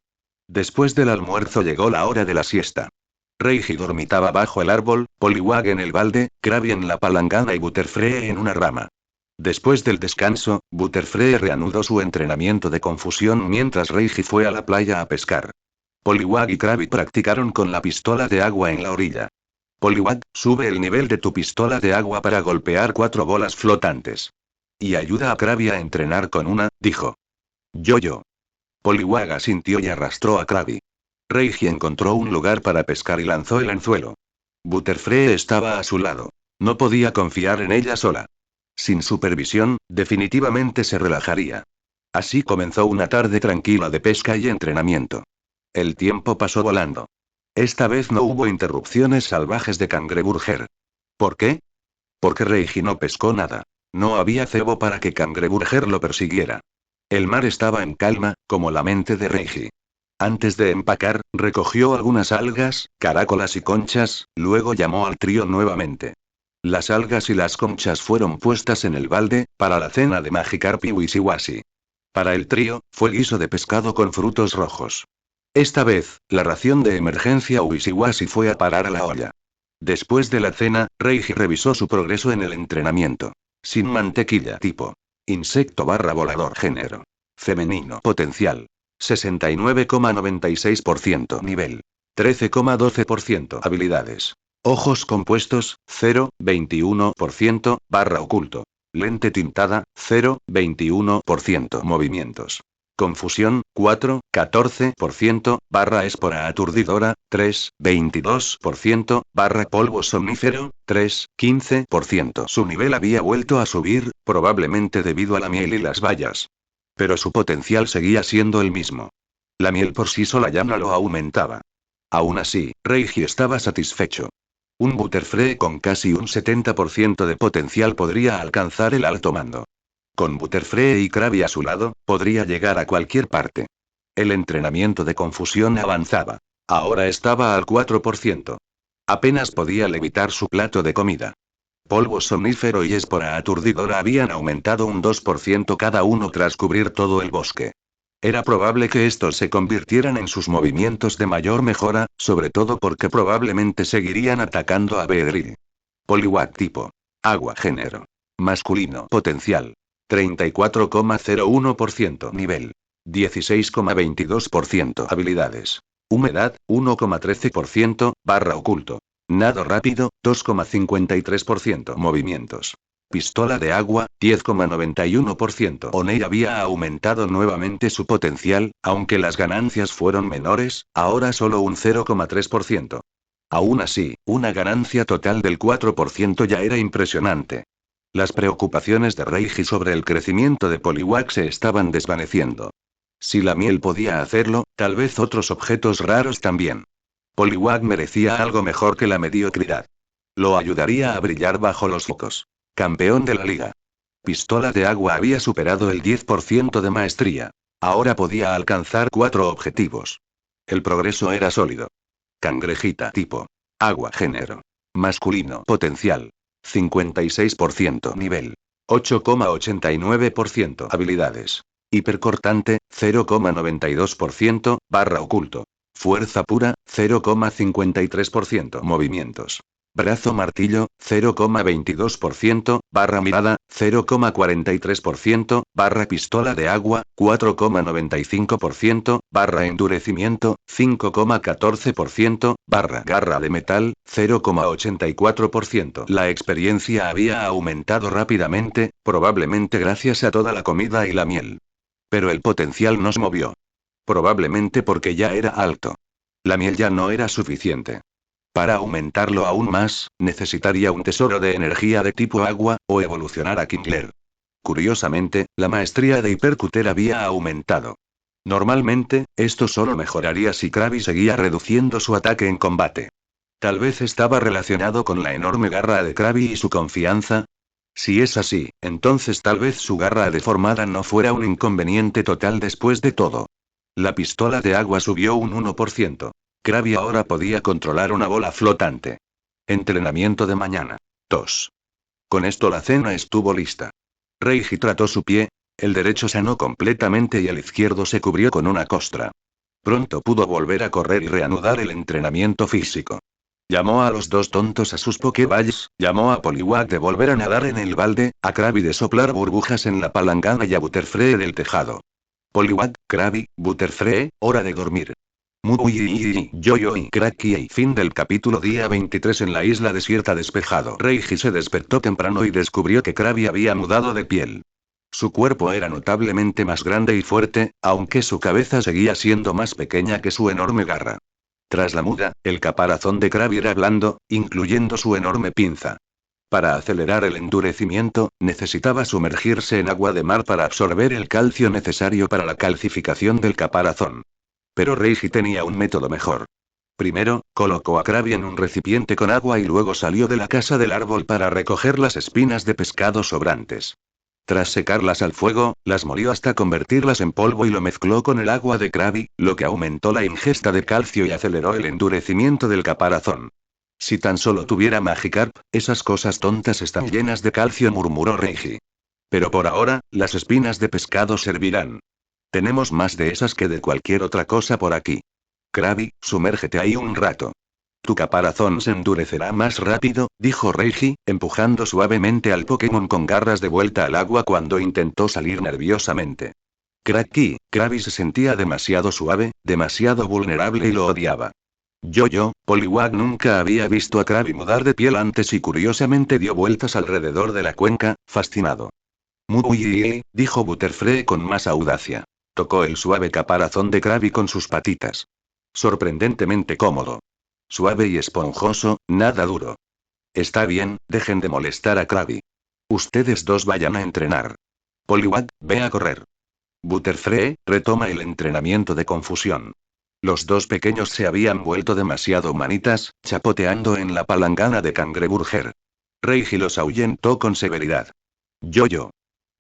Speaker 1: Después del almuerzo llegó la hora de la siesta. Reiji dormitaba bajo el árbol, Poliwag en el balde, Krabby en la palangana y Butterfree en una rama. Después del descanso, Butterfree reanudó su entrenamiento de confusión mientras Reiji fue a la playa a pescar. Poliwag y Krabby practicaron con la pistola de agua en la orilla. Poliwag, sube el nivel de tu pistola de agua para golpear 4 bolas flotantes. Y ayuda a Krabby a entrenar con una, dijo. Yo. Poliwag asintió y arrastró a Krabby. Reiji encontró un lugar para pescar y lanzó el anzuelo. Butterfree estaba a su lado. No podía confiar en ella sola. Sin supervisión, definitivamente se relajaría. Así comenzó una tarde tranquila de pesca y entrenamiento. El tiempo pasó volando. Esta vez no hubo interrupciones salvajes de Cangreburger. ¿Por qué? Porque Reiji no pescó nada. No había cebo para que Cangreburger lo persiguiera. El mar estaba en calma, como la mente de Reiji. Antes de empacar, recogió algunas algas, caracolas y conchas, luego llamó al trío nuevamente. Las algas y las conchas fueron puestas en el balde, para la cena de Magikarp y Wishiwashi. Para el trío, fue guiso de pescado con frutos rojos. Esta vez, la ración de emergencia Wishiwashi fue a parar a la olla. Después de la cena, Reiji revisó su progreso en el entrenamiento. Sin mantequilla tipo. Insecto barra volador género. Femenino potencial. 69,96% nivel. 13,12% habilidades. Ojos compuestos, 0,21%, barra oculto. Lente tintada, 0,21% movimientos. Confusión, 4,14%, barra espora aturdidora, 3,22%, barra polvo somnífero, 3,15%. Su nivel había vuelto a subir, probablemente debido a la miel y las bayas. Pero su potencial seguía siendo el mismo. La miel por sí sola ya no lo aumentaba. Aún así, Reiji estaba satisfecho. Un Butterfree con casi un 70% de potencial podría alcanzar el alto mando. Con Butterfree y Krabby a su lado, podría llegar a cualquier parte. El entrenamiento de confusión avanzaba. Ahora estaba al 4%. Apenas podía levitar su plato de comida. Polvo somnífero y espora aturdidora habían aumentado un 2% cada uno tras cubrir todo el bosque. Era probable que estos se convirtieran en sus movimientos de mayor mejora, sobre todo porque probablemente seguirían atacando a Beedrill. Poliwag tipo. Agua género. Masculino potencial. 34,01% nivel. 16,22% habilidades. Humedad, 1,13%, barra oculto. Nado rápido, 2,53% movimientos. Pistola de agua, 10,91%. Onei había aumentado nuevamente su potencial, aunque las ganancias fueron menores, ahora solo un 0,3%. Aún así, una ganancia total del 4% ya era impresionante. Las preocupaciones de Reiji sobre el crecimiento de Poliwag se estaban desvaneciendo. Si la miel podía hacerlo, tal vez otros objetos raros también. Poliwag merecía algo mejor que la mediocridad. Lo ayudaría a brillar bajo los focos. Campeón de la liga. Pistola de agua había superado el 10% de maestría. Ahora podía alcanzar 4 objetivos. El progreso era sólido. Cangrejita tipo. Agua género. Masculino potencial. 56% nivel. 8,89% habilidades. Hipercortante, 0,92%, barra oculto. Fuerza pura, 0,53% movimientos. Brazo martillo, 0,22%, barra mirada, 0,43%, barra pistola de agua, 4,95%, barra endurecimiento, 5,14%, barra garra de metal, 0,84%. La experiencia había aumentado rápidamente, probablemente gracias a toda la comida y la miel. Pero el potencial no se movió. Probablemente porque ya era alto. La miel ya no era suficiente. Para aumentarlo aún más, necesitaría un tesoro de energía de tipo agua, o evolucionar a Kingler. Curiosamente, la maestría de Hypercutter había aumentado. Normalmente, esto solo mejoraría si Krabby seguía reduciendo su ataque en combate. Tal vez estaba relacionado con la enorme garra de Krabby y su confianza. Si es así, entonces tal vez su garra deformada no fuera un inconveniente total después de todo. La pistola de agua subió un 1%. Krabby ahora podía controlar una bola flotante. Entrenamiento de mañana. Tos. Con esto la cena estuvo lista. Reiji trató su pie, el derecho sanó completamente y el izquierdo se cubrió con una costra. Pronto pudo volver a correr y reanudar el entrenamiento físico. Llamó a los dos tontos a sus Pokéballs, llamó a Poliwag de volver a nadar en el balde, a Krabby de soplar burbujas en la palangana y a Butterfree del tejado. Poliwag, Krabby, Butterfree, hora de dormir. Muy yo y Cracky. Fin del capítulo. Día 23 en la isla desierta despejado. Reiji se despertó temprano y descubrió que Krabby había mudado de piel. Su cuerpo era notablemente más grande y fuerte, aunque su cabeza seguía siendo más pequeña que su enorme garra. Tras la muda, el caparazón de Krabby era blando, incluyendo su enorme pinza. Para acelerar el endurecimiento, necesitaba sumergirse en agua de mar para absorber el calcio necesario para la calcificación del caparazón. Pero Reiji tenía un método mejor. Primero, colocó a Krabby en un recipiente con agua y luego salió de la casa del árbol para recoger las espinas de pescado sobrantes. Tras secarlas al fuego, las molió hasta convertirlas en polvo y lo mezcló con el agua de Krabby, lo que aumentó la ingesta de calcio y aceleró el endurecimiento del caparazón. Si tan solo tuviera Magikarp, esas cosas tontas están llenas de calcio, murmuró Reiji. Pero por ahora, las espinas de pescado servirán. Tenemos más de esas que de cualquier otra cosa por aquí. Krabby, sumérgete ahí un rato. Tu caparazón se endurecerá más rápido, dijo Reiji, empujando suavemente al Pokémon con garras de vuelta al agua cuando intentó salir nerviosamente. Krabby se sentía demasiado suave, demasiado vulnerable y lo odiaba. Poliwag nunca había visto a Krabby mudar de piel antes y curiosamente dio vueltas alrededor de la cuenca, fascinado. Muy, dijo Butterfree con más audacia. Tocó el suave caparazón de Krabby con sus patitas. Sorprendentemente cómodo. Suave y esponjoso, nada duro. Está bien, dejen de molestar a Krabby. Ustedes dos vayan a entrenar. Poliwag, ve a correr. Butterfree, retoma el entrenamiento de confusión. Los dos pequeños se habían vuelto demasiado manitas, chapoteando en la palangana de Cangreburger. Reiji los ahuyentó con severidad. Yo.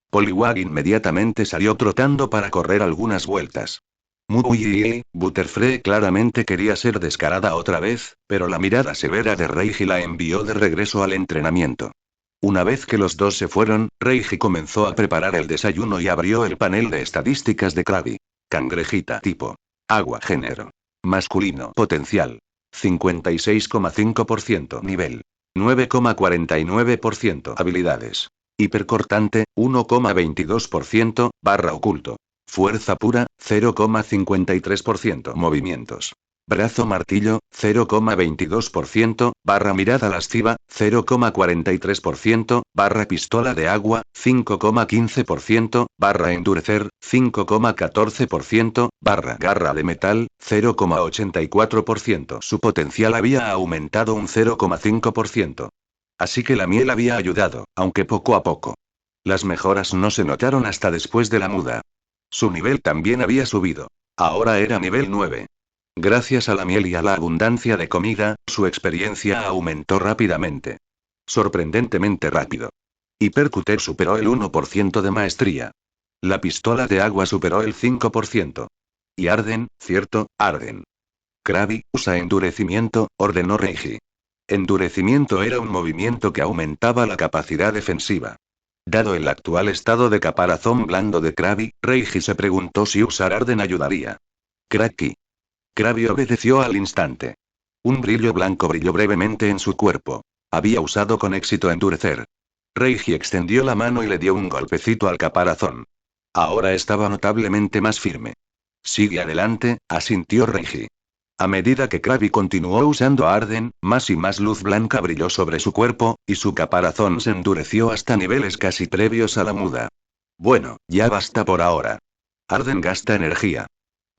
Speaker 1: Poliwag inmediatamente salió trotando para correr algunas vueltas. Butterfree claramente quería ser descarada otra vez, pero la mirada severa de Reiji la envió de regreso al entrenamiento. Una vez que los dos se fueron, Reiji comenzó a preparar el desayuno y abrió el panel de estadísticas de Krabby. Cangrejita tipo. Agua género. Masculino potencial. 56,5% nivel. 9,49% habilidades. Hipercortante, 1,22%, barra oculto. Fuerza pura, 0,53%. Movimientos. Brazo martillo, 0,22%, barra mirada lasciva, 0,43%, barra pistola de agua, 5,15%, barra endurecer, 5,14%, barra garra de metal, 0,84%. Su potencial había aumentado un 0,5%. Así que la miel había ayudado, aunque poco a poco. Las mejoras no se notaron hasta después de la muda. Su nivel también había subido. Ahora era nivel 9. Gracias a la miel y a la abundancia de comida, su experiencia aumentó rápidamente. Sorprendentemente rápido. Hypercutter superó el 1% de maestría. La pistola de agua superó el 5%. Y arden, cierto, arden. Krabby, usa endurecimiento, ordenó Reiji. Endurecimiento era un movimiento que aumentaba la capacidad defensiva. Dado el actual estado de caparazón blando de Krabby, Reiji se preguntó si usar arden ayudaría. Cracky. Krabby obedeció al instante. Un brillo blanco brilló brevemente en su cuerpo. Había usado con éxito endurecer. Reiji extendió la mano y le dio un golpecito al caparazón. Ahora estaba notablemente más firme. Sigue adelante, asintió Reiji. A medida que Krabby continuó usando Arden, más y más luz blanca brilló sobre su cuerpo, y su caparazón se endureció hasta niveles casi previos a la muda. Bueno, ya basta por ahora. Arden gasta energía.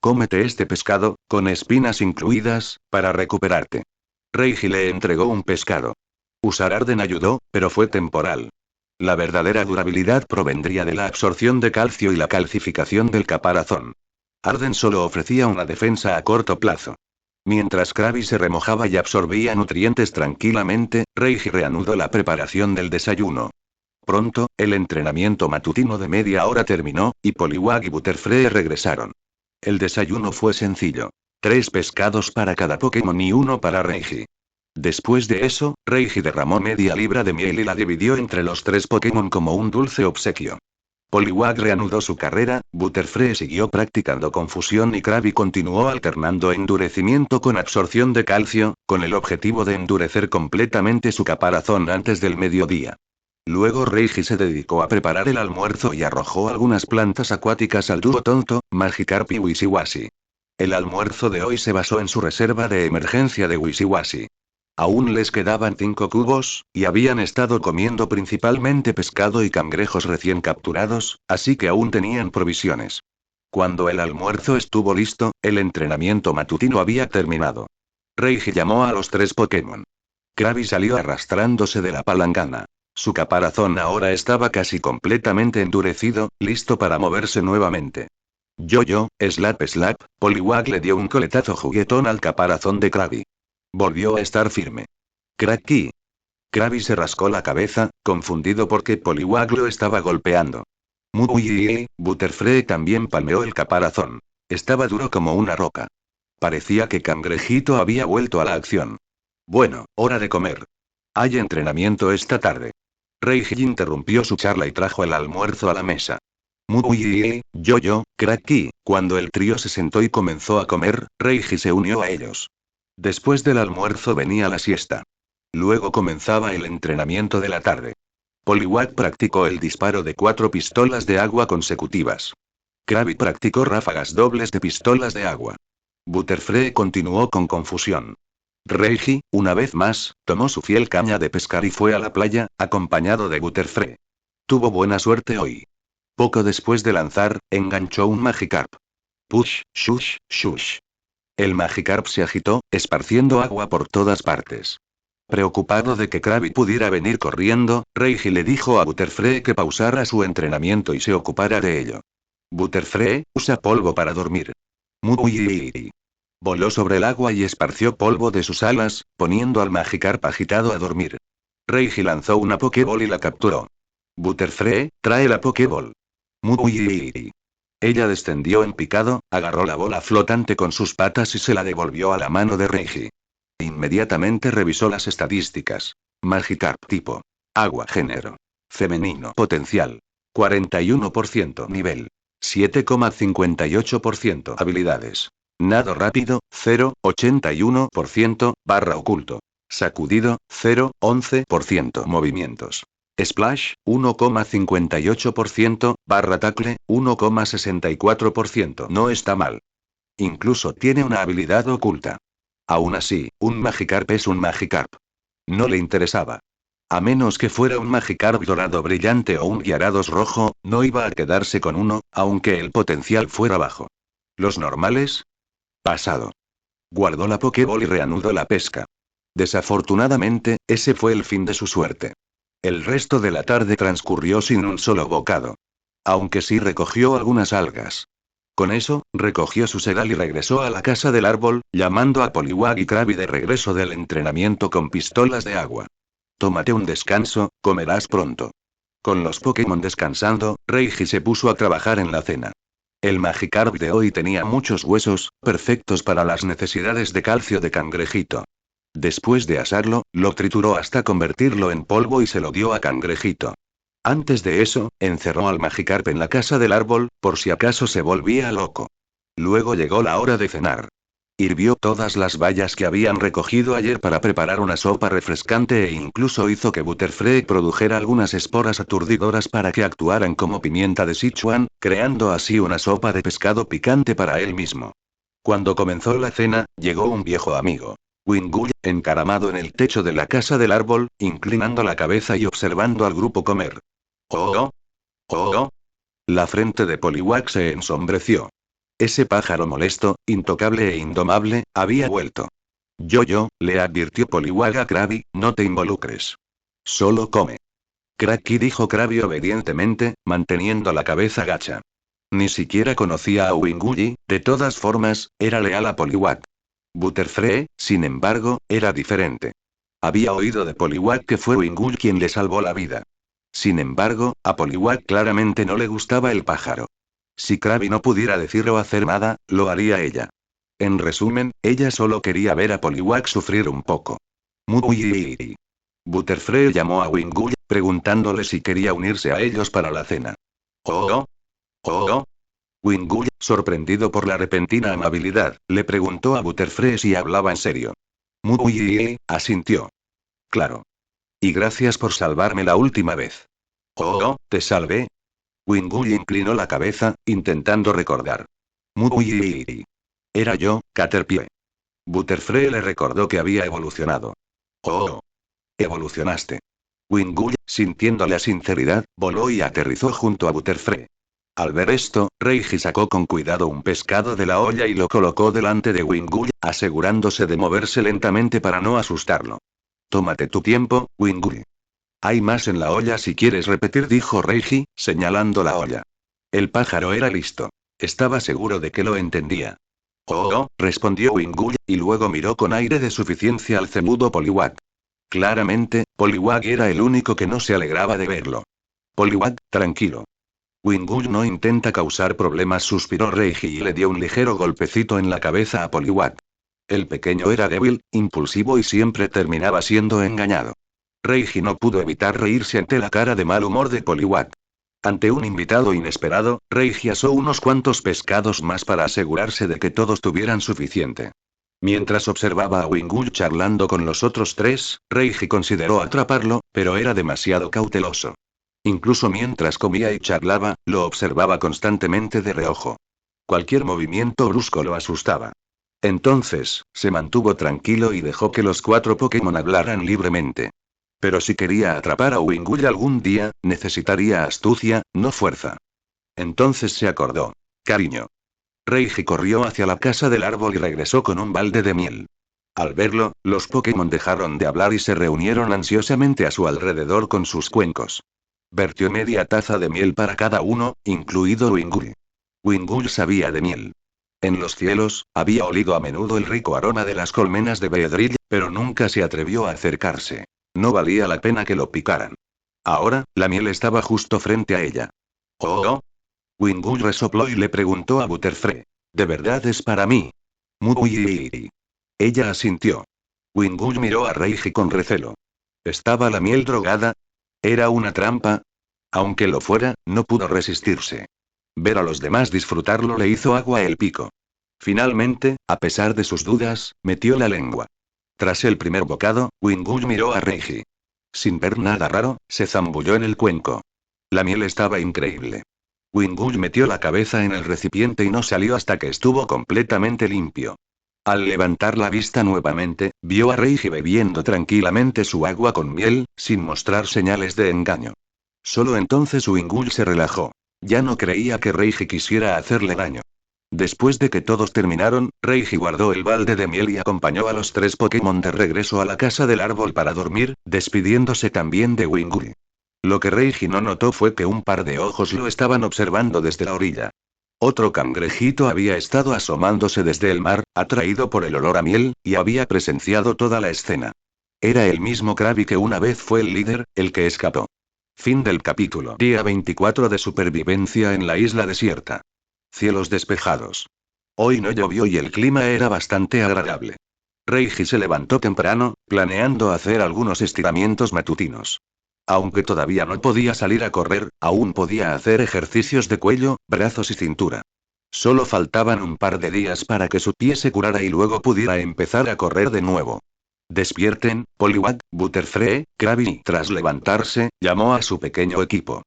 Speaker 1: Cómete este pescado, con espinas incluidas, para recuperarte. Reiji le entregó un pescado. Usar Arden ayudó, pero fue temporal. La verdadera durabilidad provendría de la absorción de calcio y la calcificación del caparazón. Arden solo ofrecía una defensa a corto plazo. Mientras Krabby se remojaba y absorbía nutrientes tranquilamente, Reiji reanudó la preparación del desayuno. Pronto, el entrenamiento matutino de media hora terminó, y Poliwag y Butterfree regresaron. El desayuno fue sencillo. 3 pescados para cada Pokémon y uno para Reiji. Después de eso, Reiji derramó media libra de miel y la dividió entre los 3 Pokémon como un dulce obsequio. Poliwag reanudó su carrera, Butterfree siguió practicando confusión y Krabby continuó alternando endurecimiento con absorción de calcio, con el objetivo de endurecer completamente su caparazón antes del mediodía. Luego Reiji se dedicó a preparar el almuerzo y arrojó algunas plantas acuáticas al dúo tonto, Magikarp y Wishiwashi. El almuerzo de hoy se basó en su reserva de emergencia de Wishiwashi. Aún les quedaban 5 cubos, y habían estado comiendo principalmente pescado y cangrejos recién capturados, así que aún tenían provisiones. Cuando el almuerzo estuvo listo, el entrenamiento matutino había terminado. Reiji llamó a los 3 Pokémon. Krabby salió arrastrándose de la palangana. Su caparazón ahora estaba casi completamente endurecido, listo para moverse nuevamente. Yo, slap slap, Poliwag le dio un coletazo juguetón al caparazón de Krabby. Volvió a estar firme. Cracky. Krabby se rascó la cabeza, confundido porque Poliwag lo estaba golpeando. Muy Butterfree también palmeó el caparazón. Estaba duro como una roca. Parecía que Cangrejito había vuelto a la acción. Bueno, hora de comer. Hay entrenamiento esta tarde. Reiji interrumpió su charla y trajo el almuerzo a la mesa. Muy Cracky. Cuando el trío se sentó y comenzó a comer, Reiji se unió a ellos. Después del almuerzo venía la siesta. Luego comenzaba el entrenamiento de la tarde. Poliwag practicó el disparo de 4 pistolas de agua consecutivas. Krabby practicó ráfagas dobles de pistolas de agua. Butterfree continuó con confusión. Reiji, una vez más, tomó su fiel caña de pescar y fue a la playa, acompañado de Butterfree. Tuvo buena suerte hoy. Poco después de lanzar, enganchó un Magikarp. Push, shush, shush. El Magikarp se agitó, esparciendo agua por todas partes. Preocupado de que Krabby pudiera venir corriendo, Reiji le dijo a Butterfree que pausara su entrenamiento y se ocupara de ello. Butterfree, usa polvo para dormir. Muy. Voló sobre el agua y esparció polvo de sus alas, poniendo al Magikarp agitado a dormir. Reiji lanzó una Pokéball y la capturó. Butterfree, trae la Pokéball. Muy. Ella descendió en picado, agarró la bola flotante con sus patas y se la devolvió a la mano de Reiji. Inmediatamente revisó las estadísticas. Magikarp tipo. Agua género. Femenino potencial. 41% nivel. 7,58% habilidades. Nado rápido, 0,81%, barra oculto. Sacudido, 0,11% movimientos. Splash, 1,58%, barra tackle, 1,64%. No está mal. Incluso tiene una habilidad oculta. Aún así, un Magikarp es un Magikarp. No le interesaba. A menos que fuera un Magikarp dorado brillante o un Gyarados rojo, no iba a quedarse con uno, aunque el potencial fuera bajo. ¿Los normales? Pasado. Guardó la Pokéball y reanudó la pesca. Desafortunadamente, ese fue el fin de su suerte. El resto de la tarde transcurrió sin un solo bocado. Aunque sí recogió algunas algas. Con eso, recogió su sedal y regresó a la casa del árbol, llamando a Poliwag y Krabby de regreso del entrenamiento con pistolas de agua. Tómate un descanso, comerás pronto. Con los Pokémon descansando, Reiji se puso a trabajar en la cena. El Magikarp de hoy tenía muchos huesos, perfectos para las necesidades de calcio de Cangrejito. Después de asarlo, lo trituró hasta convertirlo en polvo y se lo dio a Cangrejito. Antes de eso, encerró al Magikarp en la casa del árbol, por si acaso se volvía loco. Luego llegó la hora de cenar. Hirvió todas las bayas que habían recogido ayer para preparar una sopa refrescante e incluso hizo que Butterfree produjera algunas esporas aturdidoras para que actuaran como pimienta de Sichuan, creando así una sopa de pescado picante para él mismo. Cuando comenzó la cena, llegó un viejo amigo. Wingull, encaramado en el techo de la casa del árbol, inclinando la cabeza y observando al grupo comer. ¡Oh! ¡Oh! La frente de Poliwag se ensombreció. Ese pájaro molesto, intocable e indomable, había vuelto. Yo, le advirtió Poliwag a Krabby, no te involucres. Solo come. Cracky dijo Krabby obedientemente, manteniendo la cabeza gacha. Ni siquiera conocía a Wingull, de todas formas, era leal a Poliwag. Butterfree, sin embargo, era diferente. Había oído de Poliwag que fue Wingull quien le salvó la vida. Sin embargo, a Poliwag claramente no le gustaba el pájaro. Si Krabby no pudiera decir o hacer nada, lo haría ella. En resumen, ella solo quería ver a Poliwag sufrir un poco. Muy. Butterfree llamó a Wingull, preguntándole si quería unirse a ellos para la cena. Oh. Oh. Wingull, sorprendido por la repentina amabilidad, le preguntó a Butterfree si hablaba en serio. Muy, asintió. Claro. Y gracias por salvarme la última vez. Oh, ¿te salvé? Wingull inclinó la cabeza, intentando recordar. Muy. Era yo, Caterpie. Butterfree le recordó que había evolucionado. Oh. Evolucionaste. Wingull, sintiendo la sinceridad, voló y aterrizó junto a Butterfree. Al ver esto, Reiji sacó con cuidado un pescado de la olla y lo colocó delante de Wingull, asegurándose de moverse lentamente para no asustarlo. Tómate tu tiempo, Wingull. Hay más en la olla si quieres repetir, dijo Reiji, señalando la olla. El pájaro era listo. Estaba seguro de que lo entendía. Oh, respondió Wingull, y luego miró con aire de suficiencia al ceñudo Poliwag. Claramente, Poliwag era el único que no se alegraba de verlo. Poliwag, tranquilo. Wingull no intenta causar problemas, suspiró Reiji y le dio un ligero golpecito en la cabeza a Poliwag. El pequeño era débil, impulsivo y siempre terminaba siendo engañado. Reiji no pudo evitar reírse ante la cara de mal humor de Poliwag. Ante un invitado inesperado, Reiji asó unos cuantos pescados más para asegurarse de que todos tuvieran suficiente. Mientras observaba a Wingull charlando con los otros tres, Reiji consideró atraparlo, pero era demasiado cauteloso. Incluso mientras comía y charlaba, lo observaba constantemente de reojo. Cualquier movimiento brusco lo asustaba. Entonces, se mantuvo tranquilo y dejó que los 4 Pokémon hablaran libremente. Pero si quería atrapar a Wingull algún día, necesitaría astucia, no fuerza. Entonces se acordó. Cariño. Reiji corrió hacia la casa del árbol y regresó con un balde de miel. Al verlo, los Pokémon dejaron de hablar y se reunieron ansiosamente a su alrededor con sus cuencos. Vertió media taza de miel para cada uno, incluido Wingull. Wingull sabía de miel. En los cielos, había olido a menudo el rico aroma de las colmenas de Beedrill, pero nunca se atrevió a acercarse. No valía la pena que lo picaran. Ahora, la miel estaba justo frente a ella. Oh. Wingull resopló y le preguntó a Butterfree. ¿De verdad es para mí? Muy. Ella asintió. Wingull miró a Reiji con recelo. ¿Estaba la miel drogada? ¿Era una trampa? Aunque lo fuera, no pudo resistirse. Ver a los demás disfrutarlo le hizo agua el pico. Finalmente, a pesar de sus dudas, metió la lengua. Tras el primer bocado, Wingull miró a Reiji. Sin ver nada raro, se zambulló en el cuenco. La miel estaba increíble. Wingull metió la cabeza en el recipiente y no salió hasta que estuvo completamente limpio. Al levantar la vista nuevamente, vio a Reiji bebiendo tranquilamente su agua con miel, sin mostrar señales de engaño. Solo entonces Wingull se relajó. Ya no creía que Reiji quisiera hacerle daño. Después de que todos terminaron, Reiji guardó el balde de miel y acompañó a los 3 Pokémon de regreso a la casa del árbol para dormir, despidiéndose también de Wingull. Lo que Reiji no notó fue que un par de ojos lo estaban observando desde la orilla. Otro cangrejito había estado asomándose desde el mar, atraído por el olor a miel, y había presenciado toda la escena. Era el mismo Krabby que una vez fue el líder, el que escapó. Fin del capítulo. Día 24 de supervivencia en la isla desierta. Cielos despejados. Hoy no llovió y el clima era bastante agradable. Reiji se levantó temprano, planeando hacer algunos estiramientos matutinos. Aunque todavía no podía salir a correr, aún podía hacer ejercicios de cuello, brazos y cintura. Solo faltaban un par de días para que su pie se curara y luego pudiera empezar a correr de nuevo. Despierten, Poliwag, Butterfree, Krabby. Tras levantarse, llamó a su pequeño equipo.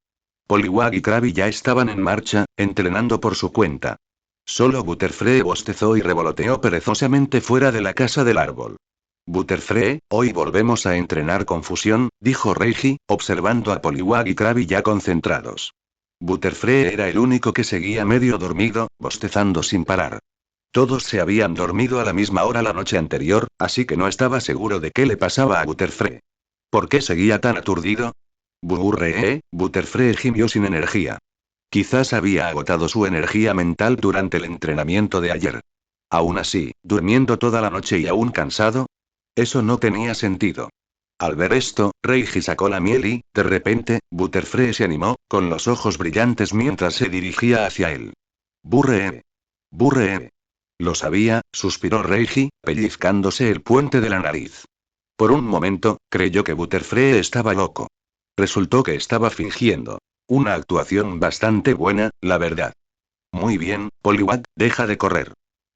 Speaker 1: Poliwag y Krabby ya estaban en marcha, entrenando por su cuenta. Solo Butterfree bostezó y revoloteó perezosamente fuera de la casa del árbol. Butterfree, hoy volvemos a entrenar con fusión, dijo Reiji, observando a Poliwag y Krabby ya concentrados. Butterfree era el único que seguía medio dormido, bostezando sin parar. Todos se habían dormido a la misma hora la noche anterior, así que no estaba seguro de qué le pasaba a Butterfree. ¿Por qué seguía tan aturdido? Butterfree gimió sin energía. Quizás había agotado su energía mental durante el entrenamiento de ayer. Aún así, durmiendo toda la noche y aún cansado. Eso no tenía sentido. Al ver esto, Reiji sacó la miel y, de repente, Butterfree se animó, con los ojos brillantes mientras se dirigía hacia él. Burree. Burree. Lo sabía, suspiró Reiji, pellizcándose el puente de la nariz. Por un momento, creyó que Butterfree estaba loco. Resultó que estaba fingiendo. Una actuación bastante buena, la verdad. Muy bien, Poliwag, deja de correr.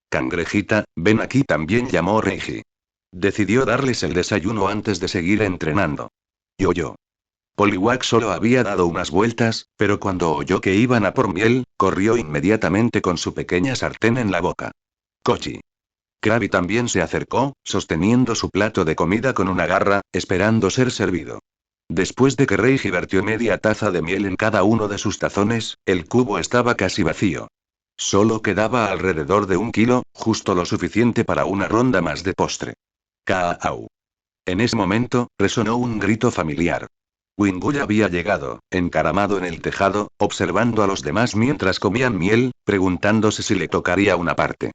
Speaker 1: Cangrejita, ven aquí, también llamó Reiji. Decidió darles el desayuno antes de seguir entrenando. Yo. Poliwag solo había dado unas vueltas, pero cuando oyó que iban a por miel, corrió inmediatamente con su pequeña sartén en la boca. Kochi. Krabby también se acercó, sosteniendo su plato de comida con una garra, esperando ser servido. Después de que Reiji vertió media taza de miel en cada uno de sus tazones, el cubo estaba casi vacío. Solo quedaba alrededor de 1 kilo, justo lo suficiente para una ronda más de postre. ¡Kaau! En ese momento, resonó un grito familiar. Wingull había llegado, encaramado en el tejado, observando a los demás mientras comían miel, preguntándose si le tocaría una parte.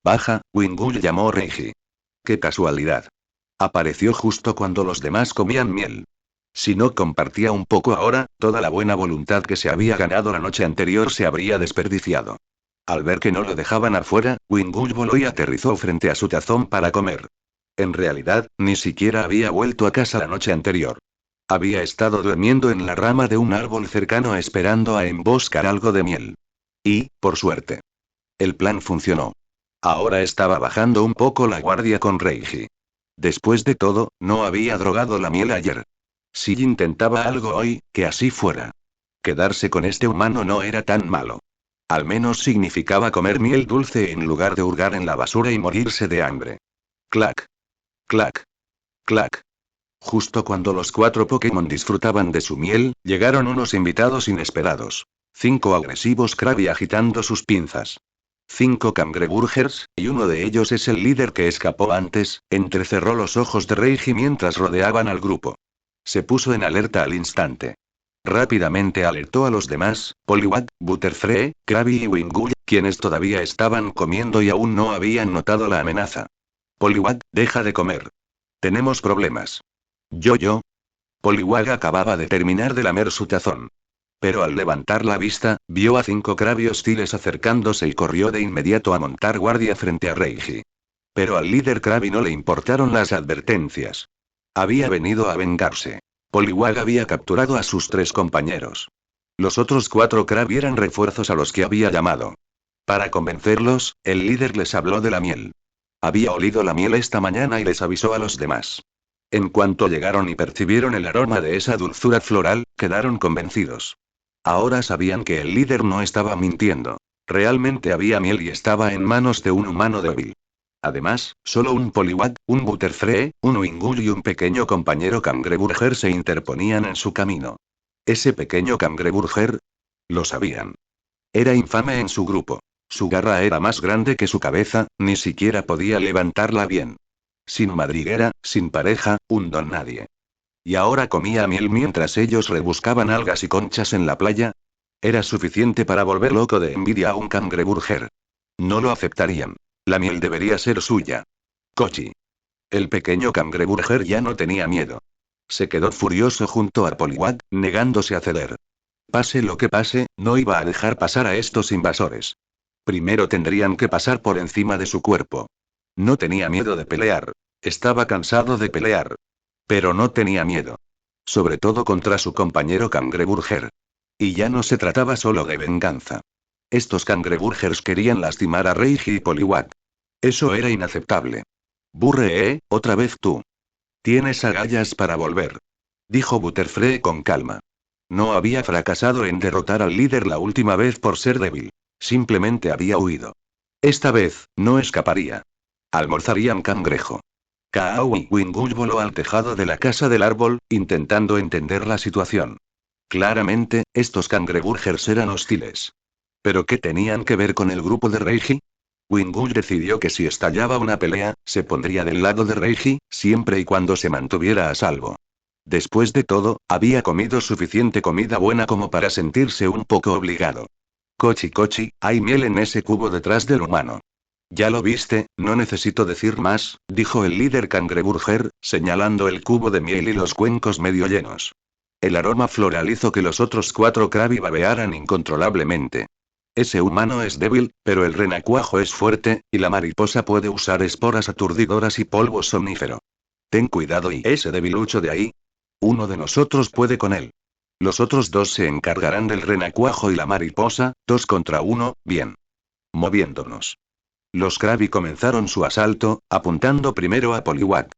Speaker 1: Baja, Wingull llamó Reiji. ¡Qué casualidad! Apareció justo cuando los demás comían miel. Si no compartía un poco ahora, toda la buena voluntad que se había ganado la noche anterior se habría desperdiciado. Al ver que no lo dejaban afuera, Wingull voló y aterrizó frente a su tazón para comer. En realidad, ni siquiera había vuelto a casa la noche anterior. Había estado durmiendo en la rama de un árbol cercano esperando a emboscar algo de miel. Y, por suerte, el plan funcionó. Ahora estaba bajando un poco la guardia con Reiji. Después de todo, no había drogado la miel ayer. Si intentaba algo hoy, que así fuera. Quedarse con este humano no era tan malo. Al menos significaba comer miel dulce en lugar de hurgar en la basura y morirse de hambre. Clac. Clac. Clac. Justo cuando los 4 Pokémon disfrutaban de su miel, llegaron unos invitados inesperados. 5 agresivos Krabby agitando sus pinzas. 5 Cangreburgers, y uno de ellos es el líder que escapó antes, entrecerró los ojos de Reiji mientras rodeaban al grupo. Se puso en alerta al instante. Rápidamente alertó a los demás, Poliwag, Butterfree, Krabby y Wingull, quienes todavía estaban comiendo y aún no habían notado la amenaza. Poliwag, deja de comer. Tenemos problemas. Yo. Poliwag acababa de terminar de lamer su tazón. Pero al levantar la vista, vio a 5 Krabby hostiles acercándose y corrió de inmediato a montar guardia frente a Reiji. Pero al líder Krabby no le importaron las advertencias. Había venido a vengarse. Poliwag había capturado a sus 3 compañeros. Los otros 4 Krabby eran refuerzos a los que había llamado. Para convencerlos, el líder les habló de la miel. Había olido la miel esta mañana y les avisó a los demás. En cuanto llegaron y percibieron el aroma de esa dulzura floral, quedaron convencidos. Ahora sabían que el líder no estaba mintiendo. Realmente había miel y estaba en manos de un humano débil. Además, solo un Poliwag, un Butterfree, un Wingull y un pequeño compañero Cangreburger se interponían en su camino. Ese pequeño Cangreburger. Lo sabían. Era infame en su grupo. Su garra era más grande que su cabeza, ni siquiera podía levantarla bien. Sin madriguera, sin pareja, un don nadie. Y ahora comía miel mientras ellos rebuscaban algas y conchas en la playa. Era suficiente para volver loco de envidia a un Cangreburger. No lo aceptarían. La miel debería ser suya. Kochi. El pequeño Cangreburger ya no tenía miedo. Se quedó furioso junto a Poliwag, negándose a ceder. Pase lo que pase, no iba a dejar pasar a estos invasores. Primero tendrían que pasar por encima de su cuerpo. No tenía miedo de pelear. Estaba cansado de pelear. Pero no tenía miedo. Sobre todo contra su compañero cangreburger. Y ya no se trataba solo de venganza. Estos cangreburgers querían lastimar a Reiji y Poliwag. Eso era inaceptable. Burre, otra vez tú. Tienes agallas para volver. Dijo Butterfree con calma. No había fracasado en derrotar al líder la última vez por ser débil. Simplemente había huido. Esta vez, no escaparía. Almorzarían cangrejo. Kaao y Wingull voló al tejado de la casa del árbol, intentando entender la situación. Claramente, estos cangreburgers eran hostiles. ¿Pero qué tenían que ver con el grupo de Reiji? Wingull decidió que si estallaba una pelea, se pondría del lado de Reiji, siempre y cuando se mantuviera a salvo. Después de todo, había comido suficiente comida buena como para sentirse un poco obligado. Kochi, hay miel en ese cubo detrás del humano. Ya lo viste, no necesito decir más, dijo el líder cangreburger, señalando el cubo de miel y los cuencos medio llenos. El aroma floral hizo que los otros 4 Krabi babearan incontrolablemente. Ese humano es débil, pero el renacuajo es fuerte, y la mariposa puede usar esporas aturdidoras y polvo somnífero. Ten cuidado y ese debilucho de ahí. Uno de nosotros puede con él. Los otros 2 se encargarán del renacuajo y la mariposa, 2 contra 1, bien. Moviéndonos. Los Krabi comenzaron su asalto, apuntando primero a Poliwag.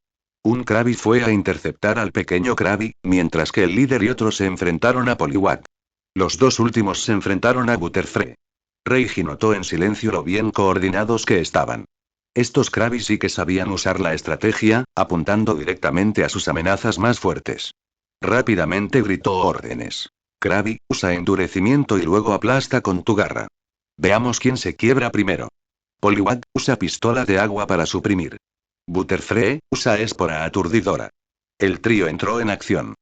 Speaker 1: Un Krabi fue a interceptar al pequeño Krabi, mientras que el líder y otros se enfrentaron a Poliwag. Los 2 últimos se enfrentaron a Butterfree. Reiji notó en silencio lo bien coordinados que estaban. Estos Krabi sí que sabían usar la estrategia, apuntando directamente a sus amenazas más fuertes. Rápidamente gritó órdenes. Krabi, usa endurecimiento y luego aplasta con tu garra. Veamos quién se quiebra primero. Poliwag, usa pistola de agua para suprimir. Butterfree, usa espora aturdidora. El trío entró en acción.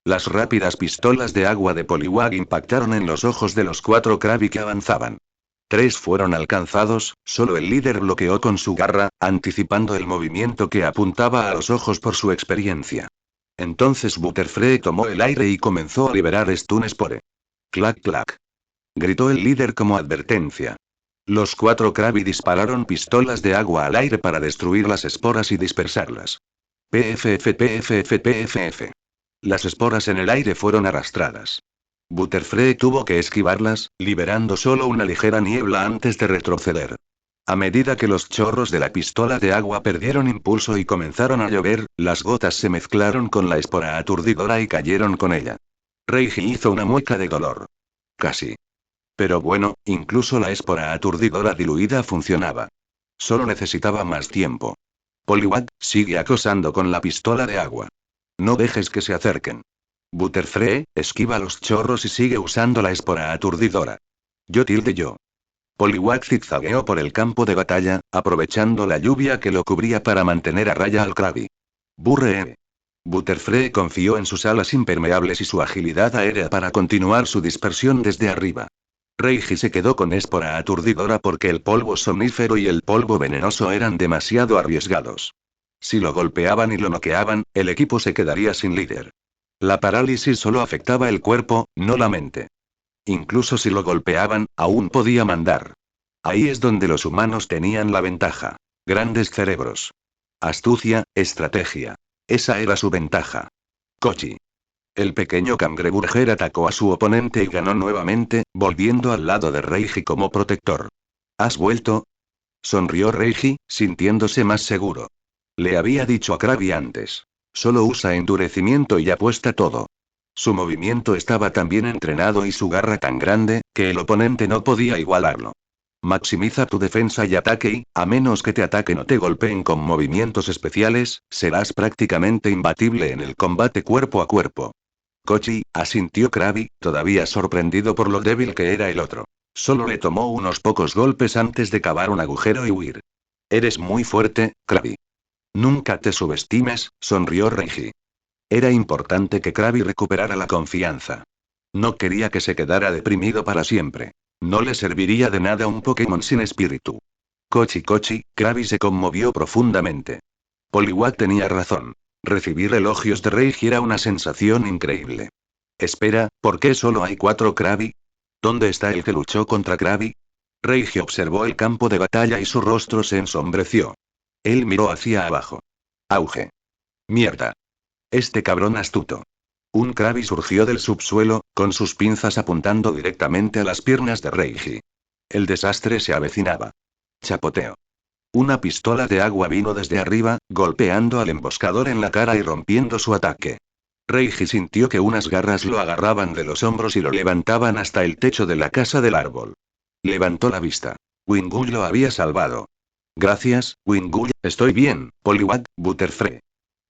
Speaker 1: Las rápidas pistolas de agua de Poliwag impactaron en los ojos de los 4 Krabi que avanzaban. 3 fueron alcanzados, solo el líder bloqueó con su garra, anticipando el movimiento que apuntaba a los ojos por su experiencia. Entonces Butterfree tomó el aire y comenzó a liberar Stun Spore. Clac clac. Gritó el líder como advertencia. Los 4 Krabi dispararon pistolas de agua al aire para destruir las esporas y dispersarlas. PFF. Las esporas en el aire fueron arrastradas. Butterfree tuvo que esquivarlas, liberando solo una ligera niebla antes de retroceder. A medida que los chorros de la pistola de agua perdieron impulso y comenzaron a llover, las gotas se mezclaron con la espora aturdidora y cayeron con ella. Reiji hizo una mueca de dolor. Casi. Pero bueno, incluso la espora aturdidora diluida funcionaba. Solo necesitaba más tiempo. Poliwag, sigue acosando con la pistola de agua. No dejes que se acerquen. Butterfree, esquiva los chorros y sigue usando la espora aturdidora. Yo. Poliwag zigzagueó por el campo de batalla, aprovechando la lluvia que lo cubría para mantener a raya al Krabi. Burre. Butterfree confió en sus alas impermeables y su agilidad aérea para continuar su dispersión desde arriba. Reiji se quedó con espora aturdidora porque el polvo somnífero y el polvo venenoso eran demasiado arriesgados. Si lo golpeaban y lo noqueaban, el equipo se quedaría sin líder. La parálisis solo afectaba el cuerpo, no la mente. Incluso si lo golpeaban, aún podía mandar. Ahí es donde los humanos tenían la ventaja. Grandes cerebros. Astucia, estrategia. Esa era su ventaja. Kochi. El pequeño cangreburger atacó a su oponente y ganó nuevamente, volviendo al lado de Reiji como protector. ¿Has vuelto? Sonrió Reiji, sintiéndose más seguro. Le había dicho a Krabi antes. Solo usa endurecimiento y apuesta todo. Su movimiento estaba tan bien entrenado y su garra tan grande, que el oponente no podía igualarlo. Maximiza tu defensa y ataque y, a menos que te ataquen o te golpeen con movimientos especiales, serás prácticamente imbatible en el combate cuerpo a cuerpo. Kochi, asintió Krabi, todavía sorprendido por lo débil que era el otro. Solo le tomó unos pocos golpes antes de cavar un agujero y huir. Eres muy fuerte, Krabi. Nunca te subestimes, sonrió Reiji. Era importante que Krabi recuperara la confianza. No quería que se quedara deprimido para siempre. No le serviría de nada un Pokémon sin espíritu. Kochi, Krabi se conmovió profundamente. Poliwag tenía razón. Recibir elogios de Reiji era una sensación increíble. Espera, ¿por qué solo hay 4 Krabi? ¿Dónde está el que luchó contra Krabi? Reiji observó el campo de batalla y su rostro se ensombreció. Él miró hacia abajo. Auge. Mierda. Este cabrón astuto. Un Krabi surgió del subsuelo, con sus pinzas apuntando directamente a las piernas de Reiji. El desastre se avecinaba. Chapoteo. Una pistola de agua vino desde arriba, golpeando al emboscador en la cara y rompiendo su ataque. Reiji sintió que unas garras lo agarraban de los hombros y lo levantaban hasta el techo de la casa del árbol. Levantó la vista. Wingull lo había salvado. Gracias, Wingull, estoy bien, Poliwag, Butterfree.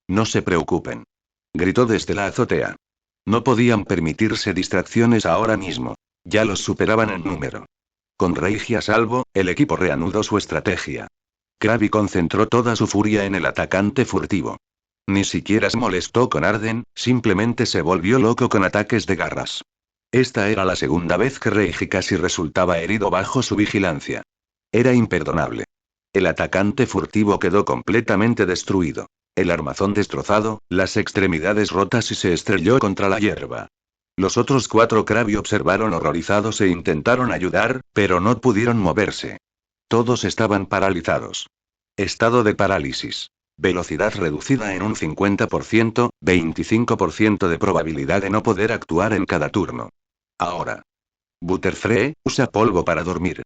Speaker 1: No se preocupen. Gritó desde la azotea. No podían permitirse distracciones ahora mismo. Ya los superaban en número. Con Reiji a salvo, el equipo reanudó su estrategia. Krabi concentró toda su furia en el atacante furtivo. Ni siquiera se molestó con Arden, simplemente se volvió loco con ataques de garras. Esta era la segunda vez que Reiji casi resultaba herido bajo su vigilancia. Era imperdonable. El atacante furtivo quedó completamente destruido. El armazón destrozado, las extremidades rotas y se estrelló contra la hierba. Los otros 4 Krabi observaron horrorizados e intentaron ayudar, pero no pudieron moverse. Todos estaban paralizados. Estado de parálisis. Velocidad reducida en un 50%, 25% de probabilidad de no poder actuar en cada turno. Ahora. Butterfree, usa polvo para dormir.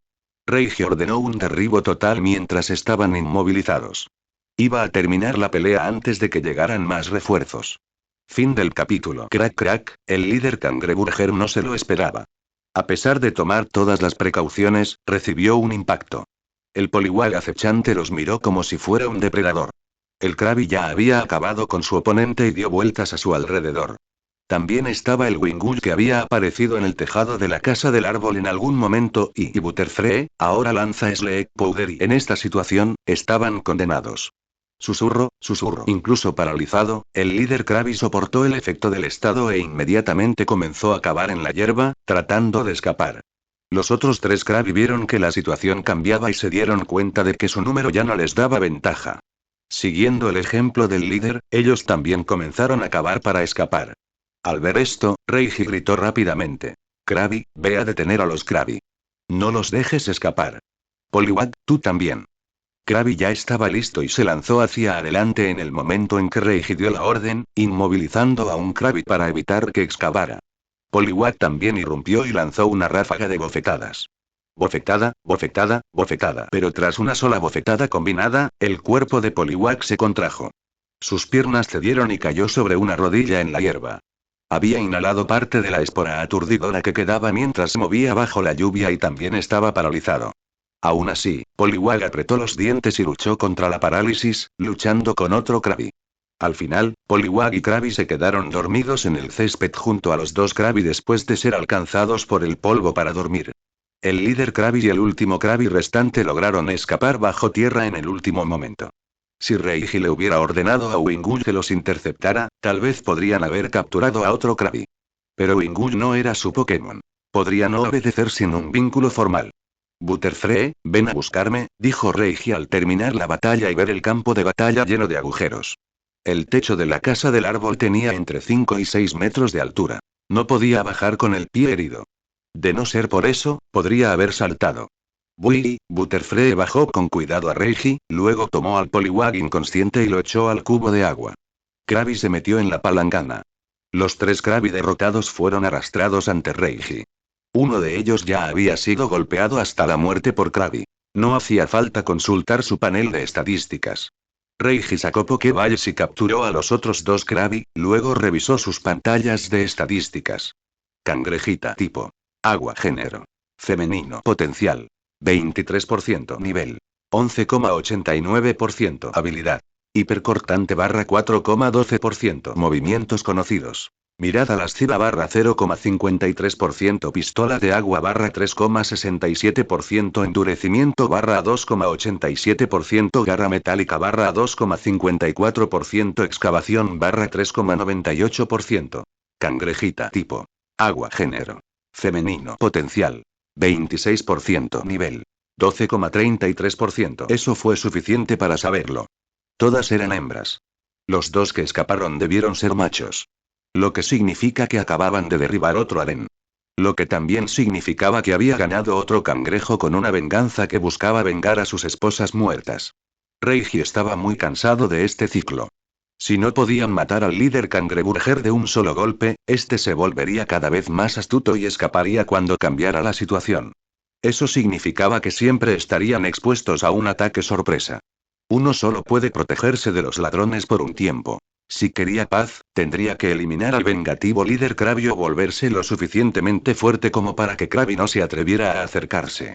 Speaker 1: Reiji ordenó un derribo total mientras estaban inmovilizados. Iba a terminar la pelea antes de que llegaran más refuerzos. Fin del capítulo. Crack crack, el líder cangreburger no se lo esperaba. A pesar de tomar todas las precauciones, recibió un impacto. El Poliwag acechante los miró como si fuera un depredador. El Krabi ya había acabado con su oponente y dio vueltas a su alrededor. También estaba el Wingull que había aparecido en el tejado de la casa del árbol en algún momento y Butterfree, ahora lanza Sleek Powder y en esta situación, estaban condenados. Susurro, susurro. Incluso paralizado, el líder Krabi soportó el efecto del estado e inmediatamente comenzó a cavar en la hierba, tratando de escapar. Los otros 3 Krabi vieron que la situación cambiaba y se dieron cuenta de que su número ya no les daba ventaja. Siguiendo el ejemplo del líder, ellos también comenzaron a cavar para escapar. Al ver esto, Reiji gritó rápidamente. Krabi, ve a detener a los Krabi. No los dejes escapar. Poliwag, tú también. Krabi ya estaba listo y se lanzó hacia adelante en el momento en que Reiji dio la orden, inmovilizando a un Krabi para evitar que excavara. Poliwag también irrumpió y lanzó una ráfaga de bofetadas. Bofetada, bofetada, bofetada. Pero tras una sola bofetada combinada, el cuerpo de Poliwag se contrajo. Sus piernas cedieron y cayó sobre una rodilla en la hierba. Había inhalado parte de la espora aturdidora que quedaba mientras se movía bajo la lluvia y también estaba paralizado. Aún así, Poliwag apretó los dientes y luchó contra la parálisis, luchando con otro Krabi. Al final, Poliwag y Krabi se quedaron dormidos en el césped junto a los 2 Krabi después de ser alcanzados por el polvo para dormir. El líder Krabi y el último Krabi restante lograron escapar bajo tierra en el último momento. Si Reiji le hubiera ordenado a Wingull que los interceptara, tal vez podrían haber capturado a otro Krabi. Pero Wingull no era su Pokémon. Podría no obedecer sin un vínculo formal. Butterfree, ven a buscarme, dijo Reiji al terminar la batalla y ver el campo de batalla lleno de agujeros. El techo de la casa del árbol tenía entre 5 y 6 metros de altura. No podía bajar con el pie herido. De no ser por eso, podría haber saltado. Butterfree bajó con cuidado a Reiji, luego tomó al Poliwag inconsciente y lo echó al cubo de agua. Krabi se metió en la palangana. Los 3 Krabi derrotados fueron arrastrados ante Reiji. Uno de ellos ya había sido golpeado hasta la muerte por Krabi. No hacía falta consultar su panel de estadísticas. Reiji sacó Pokéballs y capturó a los otros 2 Krabi, luego revisó sus pantallas de estadísticas. Cangrejita tipo. Agua género. Femenino potencial. 23% nivel. 11,89% habilidad. Hipercortante barra 4,12% movimientos conocidos. Mirada lasciva barra 0,53% pistola de agua barra 3,67% endurecimiento barra 2,87% garra metálica barra 2,54% excavación barra 3,98%. Cangrejita tipo. Agua género. Femenino potencial. 26% nivel. 12,33%. Eso fue suficiente para saberlo. Todas eran hembras. Los dos que escaparon debieron ser machos. Lo que significa que acababan de derribar otro harén. Lo que también significaba que había ganado otro cangrejo con una venganza que buscaba vengar a sus esposas muertas. Reiji estaba muy cansado de este ciclo. Si no podían matar al líder cangreburger de un solo golpe, este se volvería cada vez más astuto y escaparía cuando cambiara la situación. Eso significaba que siempre estarían expuestos a un ataque sorpresa. Uno solo puede protegerse de los ladrones por un tiempo. Si quería paz, tendría que eliminar al vengativo líder Krabby o volverse lo suficientemente fuerte como para que Krabby no se atreviera a acercarse.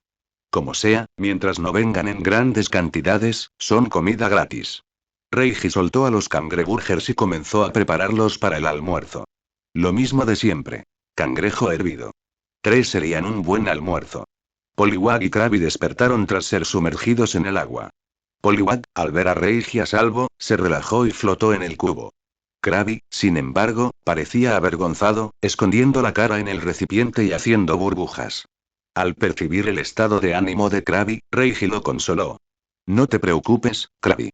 Speaker 1: Como sea, mientras no vengan en grandes cantidades, son comida gratis. Reiji soltó a los cangreburgers y comenzó a prepararlos para el almuerzo. Lo mismo de siempre. Cangrejo hervido. 3 serían un buen almuerzo. Poliwag y Krabby despertaron tras ser sumergidos en el agua. Poliwag, al ver a Reiji a salvo, se relajó y flotó en el cubo. Krabby, sin embargo, parecía avergonzado, escondiendo la cara en el recipiente y haciendo burbujas. Al percibir el estado de ánimo de Krabby, Reiji lo consoló. No te preocupes, Krabby.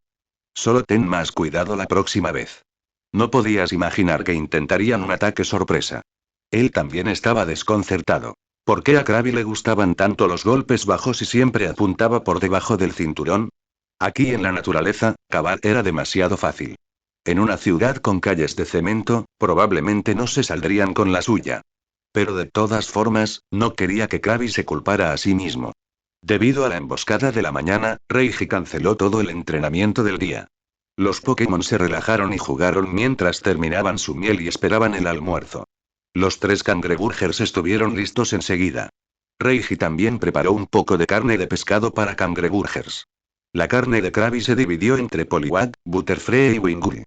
Speaker 1: Solo ten más cuidado la próxima vez. No podías imaginar que intentarían un ataque sorpresa. Él también estaba desconcertado. ¿Por qué a Krabby le gustaban tanto los golpes bajos y siempre apuntaba por debajo del cinturón? Aquí en la naturaleza, cavar era demasiado fácil. En una ciudad con calles de cemento, probablemente no se saldrían con la suya. Pero de todas formas, no quería que Krabby se culpara a sí mismo. Debido a la emboscada de la mañana, Reiji canceló todo el entrenamiento del día. Los Pokémon se relajaron y jugaron mientras terminaban su miel y esperaban el almuerzo. Los 3 cangreburgers estuvieron listos enseguida. Reiji también preparó un poco de carne de pescado para cangreburgers. La carne de Krabby se dividió entre Poliwag, Butterfree y Wingull.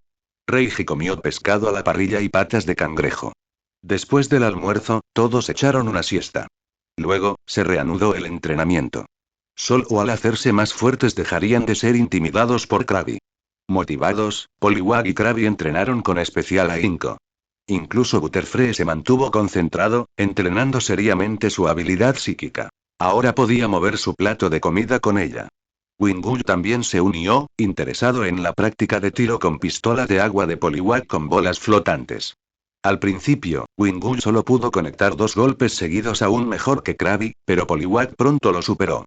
Speaker 1: Reiji comió pescado a la parrilla y patas de cangrejo. Después del almuerzo, todos echaron una siesta. Luego, se reanudó el entrenamiento. Solo al hacerse más fuertes dejarían de ser intimidados por Krabby. Motivados, Poliwag y Krabby entrenaron con especial ahínco. Incluso Butterfree se mantuvo concentrado, entrenando seriamente su habilidad psíquica. Ahora podía mover su plato de comida con ella. Wingull también se unió, interesado en la práctica de tiro con pistola de agua de Poliwag con bolas flotantes. Al principio, Wingull solo pudo conectar 2 golpes seguidos aún mejor que Krabby, pero Poliwag pronto lo superó.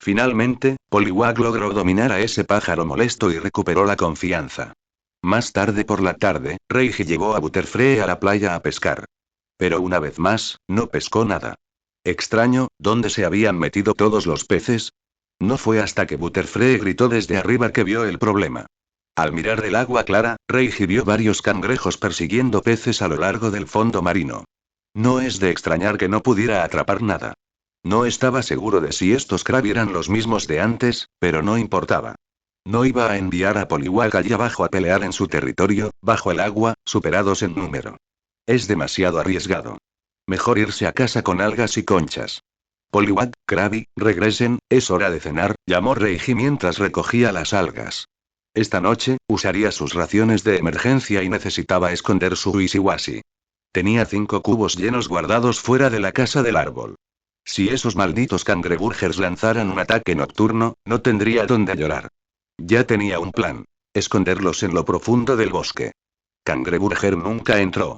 Speaker 1: Finalmente, Poliwag logró dominar a ese pájaro molesto y recuperó la confianza. Más tarde por la tarde, Reiji llevó a Butterfree a la playa a pescar. Pero una vez más, no pescó nada. Extraño, ¿dónde se habían metido todos los peces? No fue hasta que Butterfree gritó desde arriba que vio el problema. Al mirar el agua clara, Reiji vio varios cangrejos persiguiendo peces a lo largo del fondo marino. No es de extrañar que no pudiera atrapar nada. No estaba seguro de si estos Krabby eran los mismos de antes, pero no importaba. No iba a enviar a Poliwag allí abajo a pelear en su territorio, bajo el agua, superados en número. Es demasiado arriesgado. Mejor irse a casa con algas y conchas. Poliwag, Krabby, regresen, es hora de cenar, llamó Reiji mientras recogía las algas. Esta noche, usaría sus raciones de emergencia y necesitaba esconder su Wishiwashi. Tenía 5 cubos llenos guardados fuera de la casa del árbol. Si esos malditos cangreburgers lanzaran un ataque nocturno, no tendría dónde llorar. Ya tenía un plan. Esconderlos en lo profundo del bosque. Cangreburger nunca entró.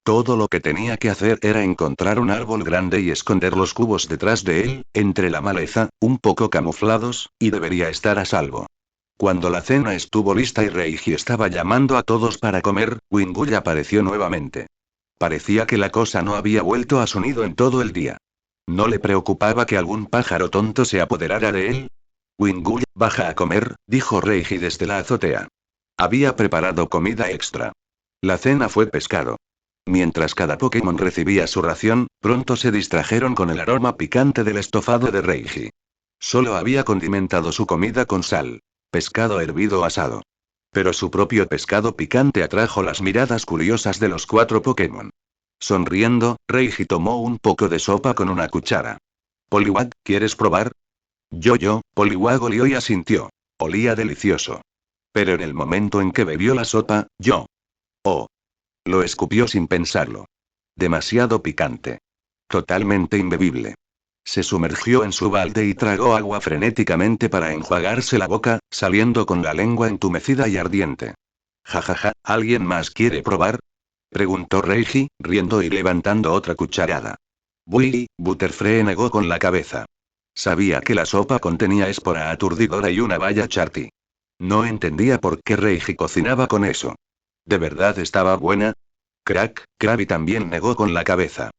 Speaker 1: Todo lo que tenía que hacer era encontrar un árbol grande y esconder los cubos detrás de él, entre la maleza, un poco camuflados, y debería estar a salvo. Cuando la cena estuvo lista y Reiji estaba llamando a todos para comer, Wingull apareció nuevamente. Parecía que la cosa no había vuelto a su nido en todo el día. ¿No le preocupaba que algún pájaro tonto se apoderara de él? Wingull, baja a comer, dijo Reiji desde la azotea. Había preparado comida extra. La cena fue pescado. Mientras cada Pokémon recibía su ración, pronto se distrajeron con el aroma picante del estofado de Reiji. Solo había condimentado su comida con sal. Pescado hervido asado. Pero su propio pescado picante atrajo las miradas curiosas de los 4 Pokémon. Sonriendo, Reiji tomó un poco de sopa con una cuchara. Poliwag, ¿quieres probar? Poliwag olió y asintió. Olía delicioso. Pero en el momento en que bebió la sopa, Oh. Lo escupió sin pensarlo. Demasiado picante. Totalmente imbebible. Se sumergió en su balde y tragó agua frenéticamente para enjuagarse la boca, saliendo con la lengua entumecida y ardiente. Jajaja, ¿alguien más quiere probar? Preguntó Reiji, riendo y levantando otra cucharada. Butterfree negó con la cabeza. Sabía que la sopa contenía espora aturdidora y una baya charti. No entendía por qué Reiji cocinaba con eso. ¿De verdad estaba buena? Krabby también negó con la cabeza.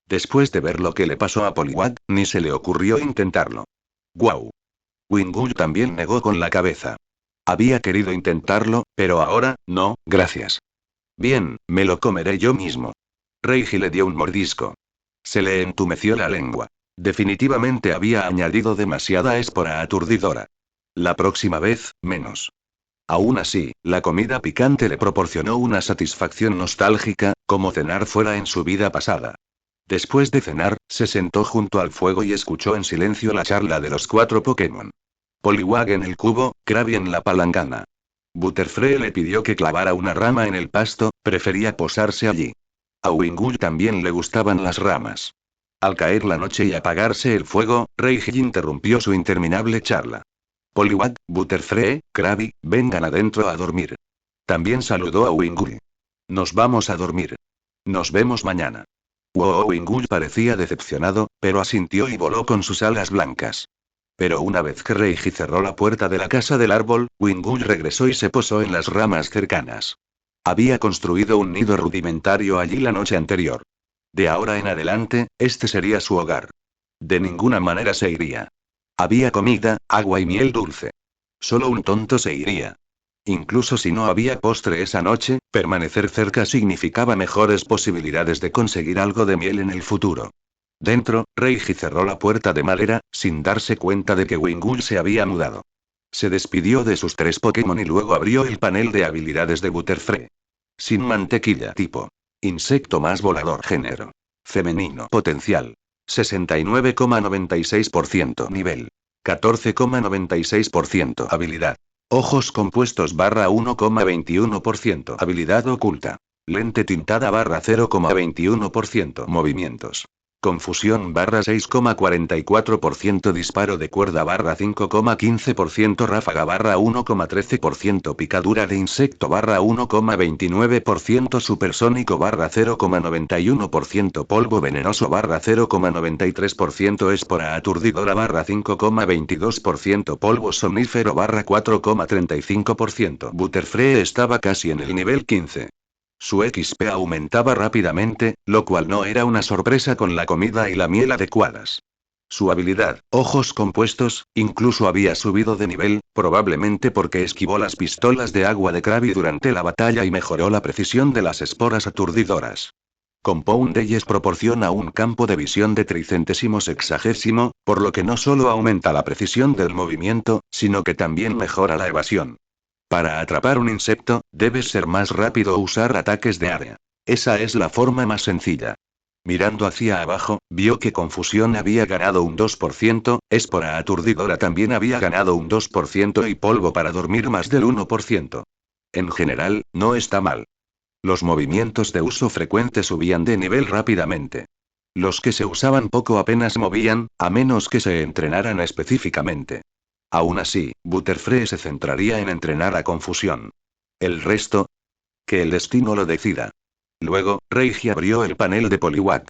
Speaker 1: Después de ver lo que le pasó a Poliwag, ni se le ocurrió intentarlo. ¡Guau! Wingull también negó con la cabeza. Había querido intentarlo, pero ahora, no, gracias. Bien, me lo comeré yo mismo. Reiji le dio un mordisco. Se le entumeció la lengua. Definitivamente había añadido demasiada espora aturdidora. La próxima vez, menos. Aún así, la comida picante le proporcionó una satisfacción nostálgica, como cenar fuera en su vida pasada. Después de cenar, se sentó junto al fuego y escuchó en silencio la charla de los 4 Pokémon. Poliwag en el cubo, Krabby en la palangana. Butterfree le pidió que clavara una rama en el pasto, prefería posarse allí. A Wingull también le gustaban las ramas. Al caer la noche y apagarse el fuego, Reiji interrumpió su interminable charla. Poliwag, Butterfree, Krabby, vengan adentro a dormir. También saludó a Wingull. Nos vamos a dormir. Nos vemos mañana. Wingull parecía decepcionado, pero asintió y voló con sus alas blancas. Pero una vez que Reiji cerró la puerta de la casa del árbol, Wingull regresó y se posó en las ramas cercanas. Había construido un nido rudimentario allí la noche anterior. De ahora en adelante, este sería su hogar. De ninguna manera se iría. Había comida, agua y miel dulce. Solo un tonto se iría. Incluso si no había postre esa noche, permanecer cerca significaba mejores posibilidades de conseguir algo de miel en el futuro. Dentro, Reiji cerró la puerta de madera, sin darse cuenta de que Wingull se había mudado. Se despidió de sus 3 Pokémon y luego abrió el panel de habilidades de Butterfree. Sin mantequilla tipo. Insecto más volador género. Femenino potencial. 69,96% nivel. 14,96% habilidad. Ojos compuestos barra 1,21% habilidad oculta. Lente tintada barra 0,21% movimientos. Confusión barra 6,44% disparo de cuerda barra 5,15% ráfaga barra 1,13% picadura de insecto barra 1,29% supersónico barra 0,91% polvo venenoso barra 0,93% espora aturdidora barra 5,22% polvo sonífero barra 4,35%. Butterfree estaba casi en el nivel 15. Su XP aumentaba rápidamente, lo cual no era una sorpresa con la comida y la miel adecuadas. Su habilidad, ojos compuestos, incluso había subido de nivel, probablemente porque esquivó las pistolas de agua de Krabby durante la batalla y mejoró la precisión de las esporas aturdidoras. Compound Eyes proporciona un campo de visión de tricentésimo sexagésimo, por lo que no solo aumenta la precisión del movimiento, sino que también mejora la evasión. Para atrapar un insecto, debes ser más rápido o usar ataques de área. Esa es la forma más sencilla. Mirando hacia abajo, vio que Confusión había ganado un 2%, Espora aturdidora también había ganado un 2% y polvo para dormir más del 1%. En general, no está mal. Los movimientos de uso frecuente subían de nivel rápidamente. Los que se usaban poco apenas movían, a menos que se entrenaran específicamente. Aún así, Butterfree se centraría en entrenar a Confusión. El resto, que el destino lo decida. Luego, Reiji abrió el panel de Poliwag.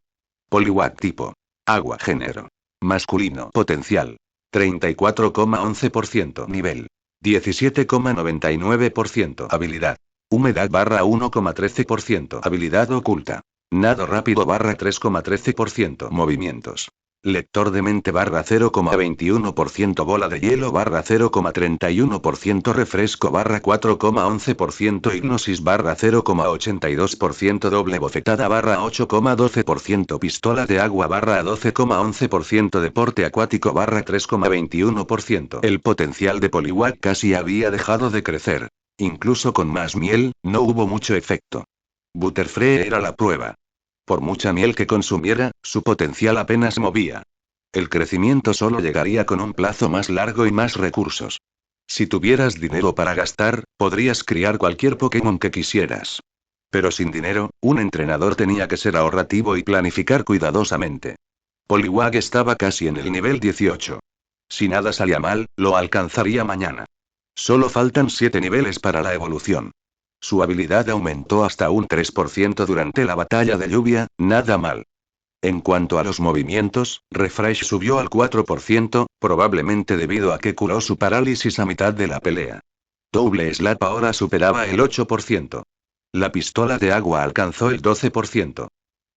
Speaker 1: Poliwag tipo. Agua género. Masculino potencial. 34,11% nivel. 17,99% habilidad. Humedad barra 1,13% habilidad oculta. Nado rápido barra 3,13% movimientos. Lector de mente barra 0,21% bola de hielo barra 0,31% refresco barra 4,11% hipnosis barra 0,82% doble bofetada barra 8,12% pistola de agua barra 12,11% deporte acuático barra 3,21%. El potencial de Poliwag casi había dejado de crecer. Incluso con más miel, no hubo mucho efecto. Butterfree era la prueba. Por mucha miel que consumiera, su potencial apenas movía. El crecimiento solo llegaría con un plazo más largo y más recursos. Si tuvieras dinero para gastar, podrías criar cualquier Pokémon que quisieras. Pero sin dinero, un entrenador tenía que ser ahorrativo y planificar cuidadosamente. Poliwag estaba casi en el nivel 18. Si nada salía mal, lo alcanzaría mañana. Solo faltan 7 niveles para la evolución. Su habilidad aumentó hasta un 3% durante la batalla de lluvia, nada mal. En cuanto a los movimientos, Refresh subió al 4%, probablemente debido a que curó su parálisis a mitad de la pelea. Double Slap ahora superaba el 8%. La pistola de agua alcanzó el 12%.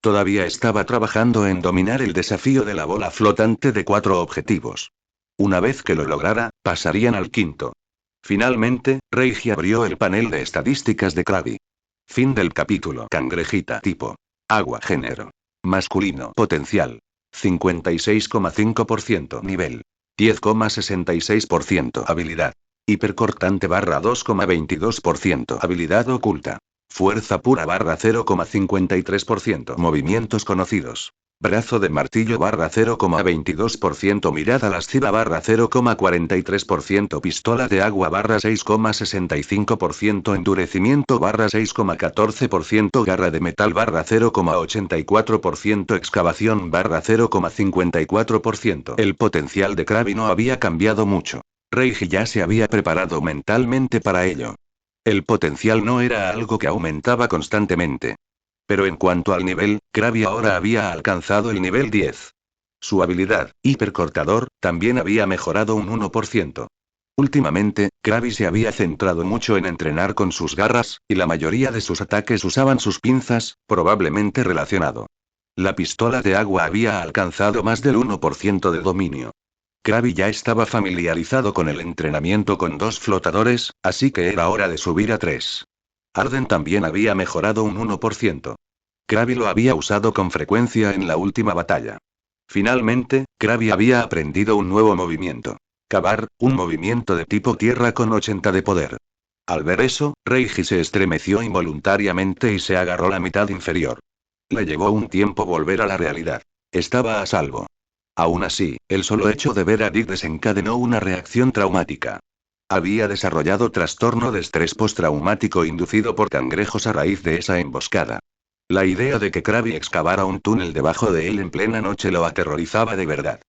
Speaker 1: Todavía estaba trabajando en dominar el desafío de la bola flotante de 4 objetivos. Una vez que lo lograra, pasarían al quinto. Finalmente, Reiji abrió el panel de estadísticas de Krabby. Fin del capítulo. Cangrejita tipo. Agua. Género. Masculino. Potencial. 56,5%. Nivel. 10,66%. Habilidad. Hipercortante barra 2,22%. Habilidad oculta. Fuerza pura barra 0,53%. Movimientos conocidos. Brazo de martillo barra 0,22%. Mirada lasciva barra 0,43%. Pistola de agua barra 6,65%. Endurecimiento barra 6,14%. Garra de metal barra 0,84%. Excavación barra 0,54%. El potencial de Krabby no había cambiado mucho. Reiji ya se había preparado mentalmente para ello. El potencial no era algo que aumentaba constantemente. Pero en cuanto al nivel, Krabby ahora había alcanzado el nivel 10. Su habilidad, hipercortador, también había mejorado un 1%. Últimamente, Krabby se había centrado mucho en entrenar con sus garras, y la mayoría de sus ataques usaban sus pinzas, probablemente relacionado. La pistola de agua había alcanzado más del 1% de dominio. Krabby ya estaba familiarizado con el entrenamiento con 2 flotadores, así que era hora de subir a 3. Arden también había mejorado un 1%. Krabby lo había usado con frecuencia en la última batalla. Finalmente, Krabby había aprendido un nuevo movimiento. Cavar, un movimiento de tipo tierra con 80 de poder. Al ver eso, Reiji se estremeció involuntariamente y se agarró la mitad inferior. Le llevó un tiempo volver a la realidad. Estaba a salvo. Aún así, el solo hecho de ver a Dick desencadenó una reacción traumática. Había desarrollado trastorno de estrés postraumático inducido por cangrejos a raíz de esa emboscada. La idea de que Krabby excavara un túnel debajo de él en plena noche lo aterrorizaba de verdad.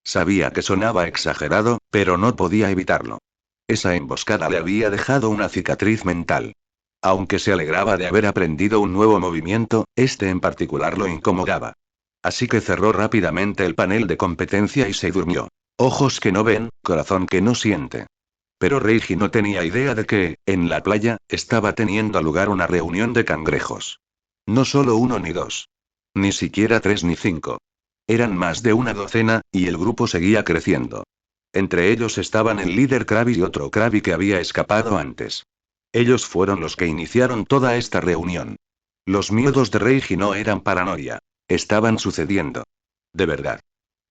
Speaker 1: Sabía que sonaba exagerado, pero no podía evitarlo. Esa emboscada le había dejado una cicatriz mental. Aunque se alegraba de haber aprendido un nuevo movimiento, este en particular lo incomodaba. Así que cerró rápidamente el panel de competencia y se durmió. Ojos que no ven, corazón que no siente. Pero Reiji no tenía idea de que, en la playa, estaba teniendo lugar una reunión de cangrejos. No solo uno ni dos. Ni siquiera 3 ni 5. Eran más de una docena, y el grupo seguía creciendo. Entre ellos estaban el líder Krabby y otro Krabby que había escapado antes. Ellos fueron los que iniciaron toda esta reunión. Los miedos de Reiji no eran paranoia. Estaban sucediendo. De verdad.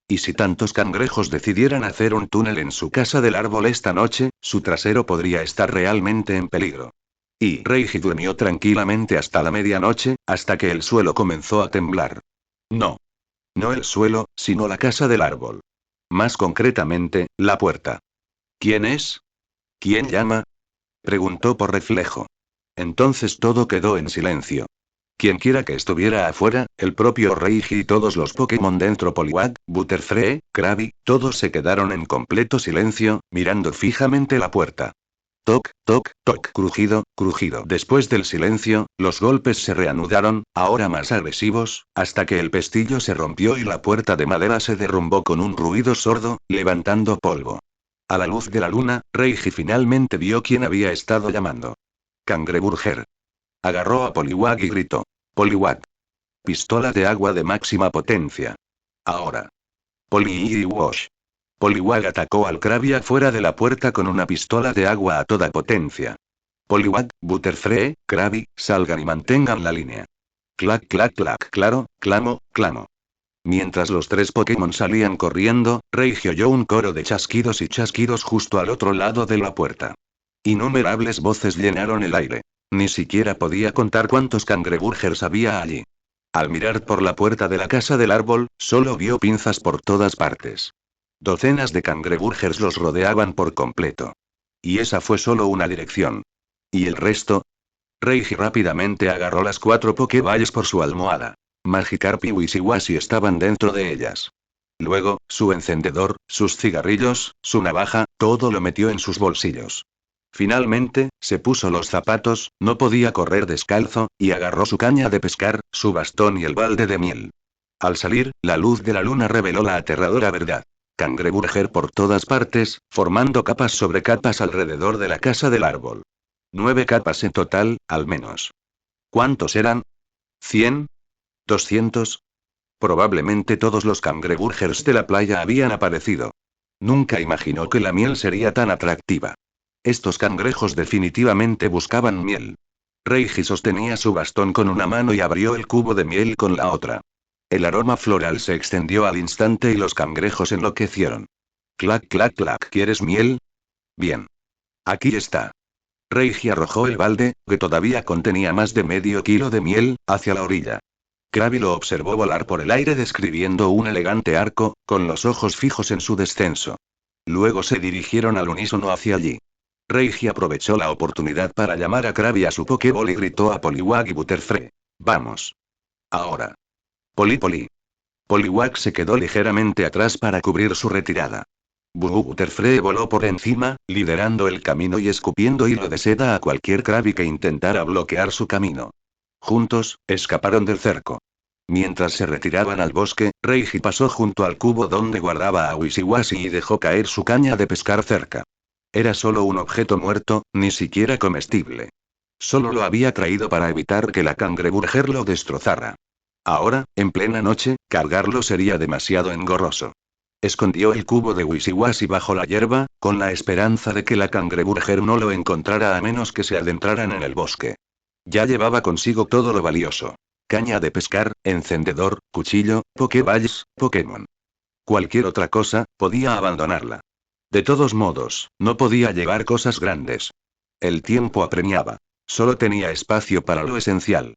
Speaker 1: Y si tantos cangrejos decidieran hacer un túnel en su casa del árbol esta noche, su trasero podría estar realmente en peligro. Y Reiji durmió tranquilamente hasta la medianoche, hasta que el suelo comenzó a temblar. No. No el suelo, sino la casa del árbol. Más concretamente, la puerta. ¿Quién es? ¿Quién llama? Preguntó por reflejo. Entonces todo quedó en silencio. Quienquiera que estuviera afuera, el propio Reiji y todos los Pokémon dentro Poliwag, Butterfree, Krabby, todos se quedaron en completo silencio, mirando fijamente la puerta. Toc, toc, toc. Crujido, crujido. Después del silencio, los golpes se reanudaron, ahora más agresivos, hasta que el pestillo se rompió y la puerta de madera se derrumbó con un ruido sordo, levantando polvo. A la luz de la luna, Reiji finalmente vio quién había estado llamando. Cangreburger. Agarró a Poliwag y gritó. Poliwag. Pistola de agua de máxima potencia. Ahora. Poliwash. Poliwag atacó al Krabby afuera de la puerta con una pistola de agua a toda potencia. Poliwag, Butterfree, Krabby, salgan y mantengan la línea. Clac, clac, clac. Claro, clamo, clamo. Mientras los 3 Pokémon salían corriendo, Reiji oyó un coro de chasquidos y chasquidos justo al otro lado de la puerta. Innumerables voces llenaron el aire. Ni siquiera podía contar cuántos cangreburgers había allí. Al mirar por la puerta de la casa del árbol, solo vio pinzas por todas partes. Docenas de cangreburgers los rodeaban por completo. Y esa fue solo una dirección. ¿Y el resto? Reiji rápidamente agarró las 4 Pokéballs por su almohada. Magikarp y Wisiwashi estaban dentro de ellas. Luego, su encendedor, sus cigarrillos, su navaja, todo lo metió en sus bolsillos. Finalmente, se puso los zapatos, no podía correr descalzo, y agarró su caña de pescar, su bastón y el balde de miel. Al salir, la luz de la luna reveló la aterradora verdad. Cangreburger por todas partes, formando capas sobre capas alrededor de la casa del árbol. 9 capas en total, al menos. ¿Cuántos eran? ¿100? ¿200? Probablemente todos los cangreburgers de la playa habían aparecido. Nunca imaginó que la miel sería tan atractiva. Estos cangrejos definitivamente buscaban miel. Reiji sostenía su bastón con una mano y abrió el cubo de miel con la otra. El aroma floral se extendió al instante y los cangrejos enloquecieron. Clac, clac, clac. ¿Quieres miel? Bien. Aquí está. Reiji arrojó el balde, que todavía contenía más de medio kilo de miel, hacia la orilla. Krabi lo observó volar por el aire describiendo un elegante arco, con los ojos fijos en su descenso. Luego se dirigieron al unísono hacia allí. Reiji aprovechó la oportunidad para llamar a Krabi a su Pokéball y gritó a Poliwag y Butterfree. ¡Vamos! Ahora. Poli. Poliwag se quedó ligeramente atrás para cubrir su retirada. Butterfree voló por encima, liderando el camino y escupiendo hilo de seda a cualquier Krabi que intentara bloquear su camino. Juntos, escaparon del cerco. Mientras se retiraban al bosque, Reiji pasó junto al cubo donde guardaba a Wishiwashi y dejó caer su caña de pescar cerca. Era solo un objeto muerto, ni siquiera comestible. Solo lo había traído para evitar que la cangreburger lo destrozara. Ahora, en plena noche, cargarlo sería demasiado engorroso. Escondió el cubo de Wishiwashi bajo la hierba, con la esperanza de que la cangreburger no lo encontrara a menos que se adentraran en el bosque. Ya llevaba consigo todo lo valioso. Caña de pescar, encendedor, cuchillo, Pokéballs, Pokémon. Cualquier otra cosa, podía abandonarla. De todos modos, no podía llevar cosas grandes. El tiempo apremiaba. Solo tenía espacio para lo esencial.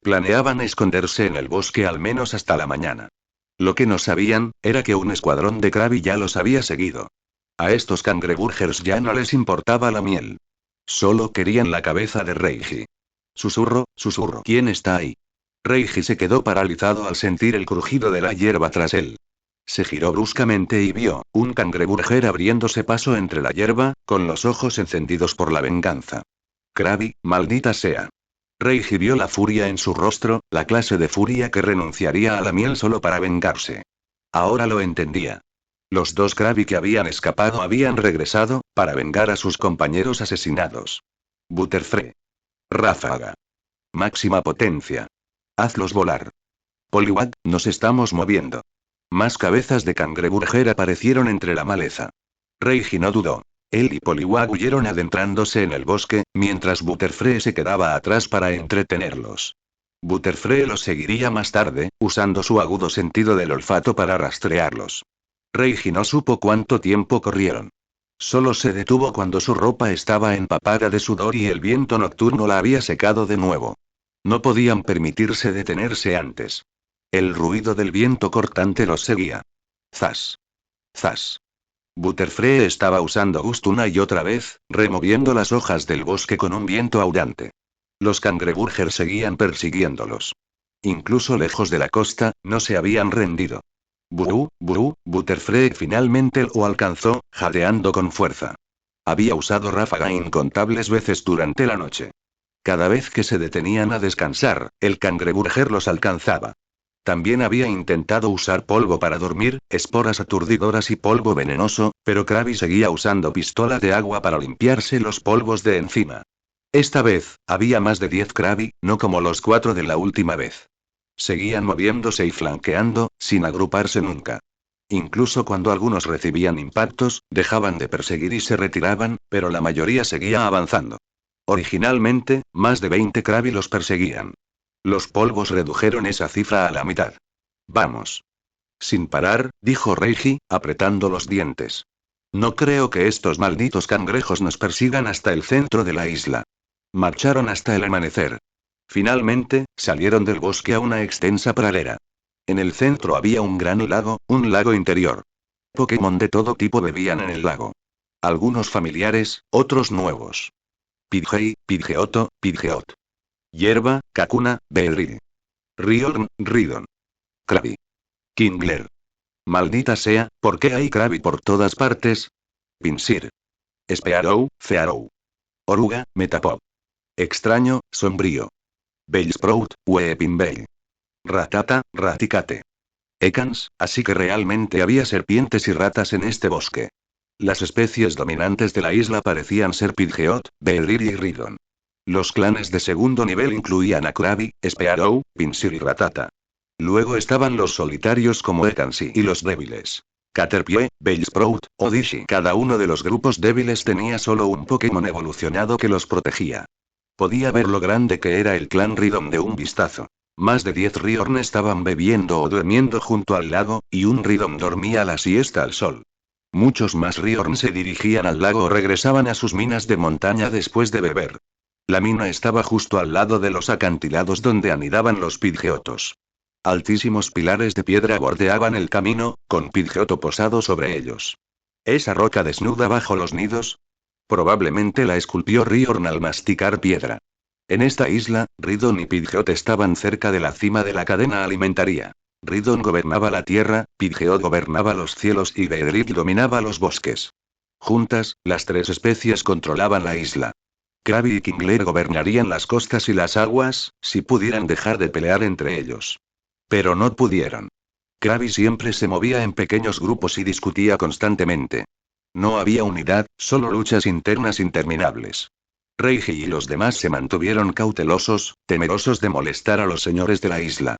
Speaker 1: Planeaban esconderse en el bosque al menos hasta la mañana. Lo que no sabían, era que un escuadrón de Krabi ya los había seguido. A estos cangreburgers ya no les importaba la miel. Solo querían la cabeza de Reiji. Susurro, susurro. ¿Quién está ahí? Reiji se quedó paralizado al sentir el crujido de la hierba tras él. Se giró bruscamente y vio, un cangreburger abriéndose paso entre la hierba, con los ojos encendidos por la venganza. Krabi, maldita sea. Reiji vio la furia en su rostro, la clase de furia que renunciaría a la miel solo para vengarse. Ahora lo entendía. Los dos Krabi que habían escapado habían regresado, para vengar a sus compañeros asesinados. Butterfree. Ráfaga. Máxima potencia. Hazlos volar. Poliwag, nos estamos moviendo. Más cabezas de cangreburger aparecieron entre la maleza. Reiji no dudó. Él y Poliwag huyeron adentrándose en el bosque, mientras Butterfree se quedaba atrás para entretenerlos. Butterfree los seguiría más tarde, usando su agudo sentido del olfato para rastrearlos. Reiji no supo cuánto tiempo corrieron. Solo se detuvo cuando su ropa estaba empapada de sudor y el viento nocturno la había secado de nuevo. No podían permitirse detenerse antes. El ruido del viento cortante los seguía. Zas. Zas. Butterfree estaba usando Gust una y otra vez, removiendo las hojas del bosque con un viento audante. Los cangreburgers seguían persiguiéndolos. Incluso lejos de la costa, no se habían rendido. Butterfree finalmente lo alcanzó, jadeando con fuerza. Había usado ráfaga incontables veces durante la noche. Cada vez que se detenían a descansar, el cangreburger los alcanzaba. También había intentado usar polvo para dormir, esporas aturdidoras y polvo venenoso, pero Krabi seguía usando pistola de agua para limpiarse los polvos de encima. Esta vez, había más de 10 Krabi, no como los 4 de la última vez. Seguían moviéndose y flanqueando, sin agruparse nunca. Incluso cuando algunos recibían impactos, dejaban de perseguir y se retiraban, pero la mayoría seguía avanzando. Originalmente, más de 20 Krabi los perseguían. Los polvos redujeron esa cifra a la mitad. Vamos. Sin parar, dijo Reiji, apretando los dientes. No creo que estos malditos cangrejos nos persigan hasta el centro de la isla. Marcharon hasta el amanecer. Finalmente, salieron del bosque a una extensa pradera. En el centro había un gran lago, un lago interior. Pokémon de todo tipo bebían en el lago. Algunos familiares, otros nuevos. Pidgey, Pidgeotto, Pidgeot. Hierba, Kakuna, Beedrill. Riorn, Ridon. Krabi. Kingler. Maldita sea, ¿por qué hay Krabi por todas partes? Pinsir. Spearow, Fearow. Oruga, Metapod. Extraño, sombrío. Bellsprout, Weepinbell. Ratata, Raticate. Ekans, así que realmente había serpientes y ratas en este bosque. Las especies dominantes de la isla parecían ser Pidgeot, Beedrill y Ridon. Los clanes de segundo nivel incluían a Krabby, Spearow, Pinsir y Ratata. Luego estaban los solitarios como Ekansi y los débiles. Caterpie, Bellsprout, Odishi. Cada uno de los grupos débiles tenía solo un Pokémon evolucionado que los protegía. Podía ver lo grande que era el clan Ridon de un vistazo. Más de 10 Riorn estaban bebiendo o durmiendo junto al lago, y un Ridon dormía la siesta al sol. Muchos más Riorn se dirigían al lago o regresaban a sus minas de montaña después de beber. La mina estaba justo al lado de los acantilados donde anidaban los Pidgeotos. Altísimos pilares de piedra bordeaban el camino, con Pidgeotto posado sobre ellos. ¿Esa roca desnuda bajo los nidos? Probablemente la esculpió Riorn al masticar piedra. En esta isla, Ridon y Pidgeot estaban cerca de la cima de la cadena alimentaria. Ridon gobernaba la tierra, Pidgeot gobernaba los cielos y Beedrill dominaba los bosques. Juntas, las tres especies controlaban la isla. Krabby y Kingler gobernarían las costas y las aguas, si pudieran dejar de pelear entre ellos. Pero no pudieron. Krabby siempre se movía en pequeños grupos y discutía constantemente. No había unidad, solo luchas internas interminables. Reiji y los demás se mantuvieron cautelosos, temerosos de molestar a los señores de la isla.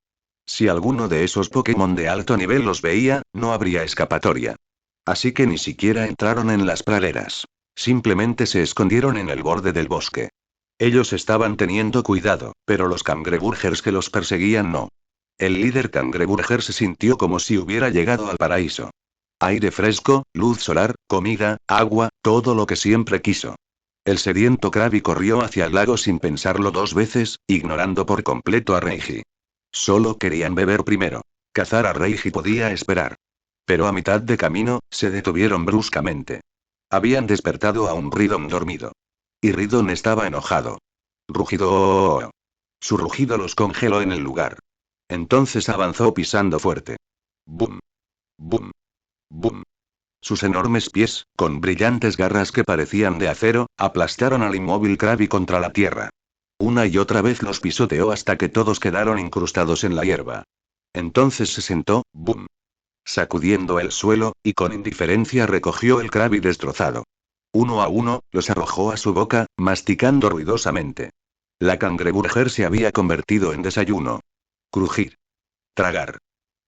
Speaker 1: Si alguno de esos Pokémon de alto nivel los veía, no habría escapatoria. Así que ni siquiera entraron en las praderas. Simplemente se escondieron en el borde del bosque. Ellos estaban teniendo cuidado, pero los cangreburgers que los perseguían no. El líder cangreburger se sintió como si hubiera llegado al paraíso. Aire fresco, luz solar, comida, agua, todo lo que siempre quiso. El sediento Krabby corrió hacia el lago sin pensarlo dos veces, ignorando por completo a Reiji. Solo querían beber primero. Cazar a Reiji podía esperar. Pero a mitad de camino, se detuvieron bruscamente. Habían despertado a un Ridon dormido. Y Ridon estaba enojado. Rugido. Su rugido los congeló en el lugar. Entonces avanzó pisando fuerte. ¡Bum! ¡Bum! ¡Bum! Sus enormes pies, con brillantes garras que parecían de acero, aplastaron al inmóvil Krabby contra la tierra. Una y otra vez los pisoteó hasta que todos quedaron incrustados en la hierba. Entonces se sentó, ¡bum! Sacudiendo el suelo, y con indiferencia recogió el Krabby destrozado. Uno a uno, los arrojó a su boca, masticando ruidosamente. La cangreburger se había convertido en desayuno. Crujir. Tragar.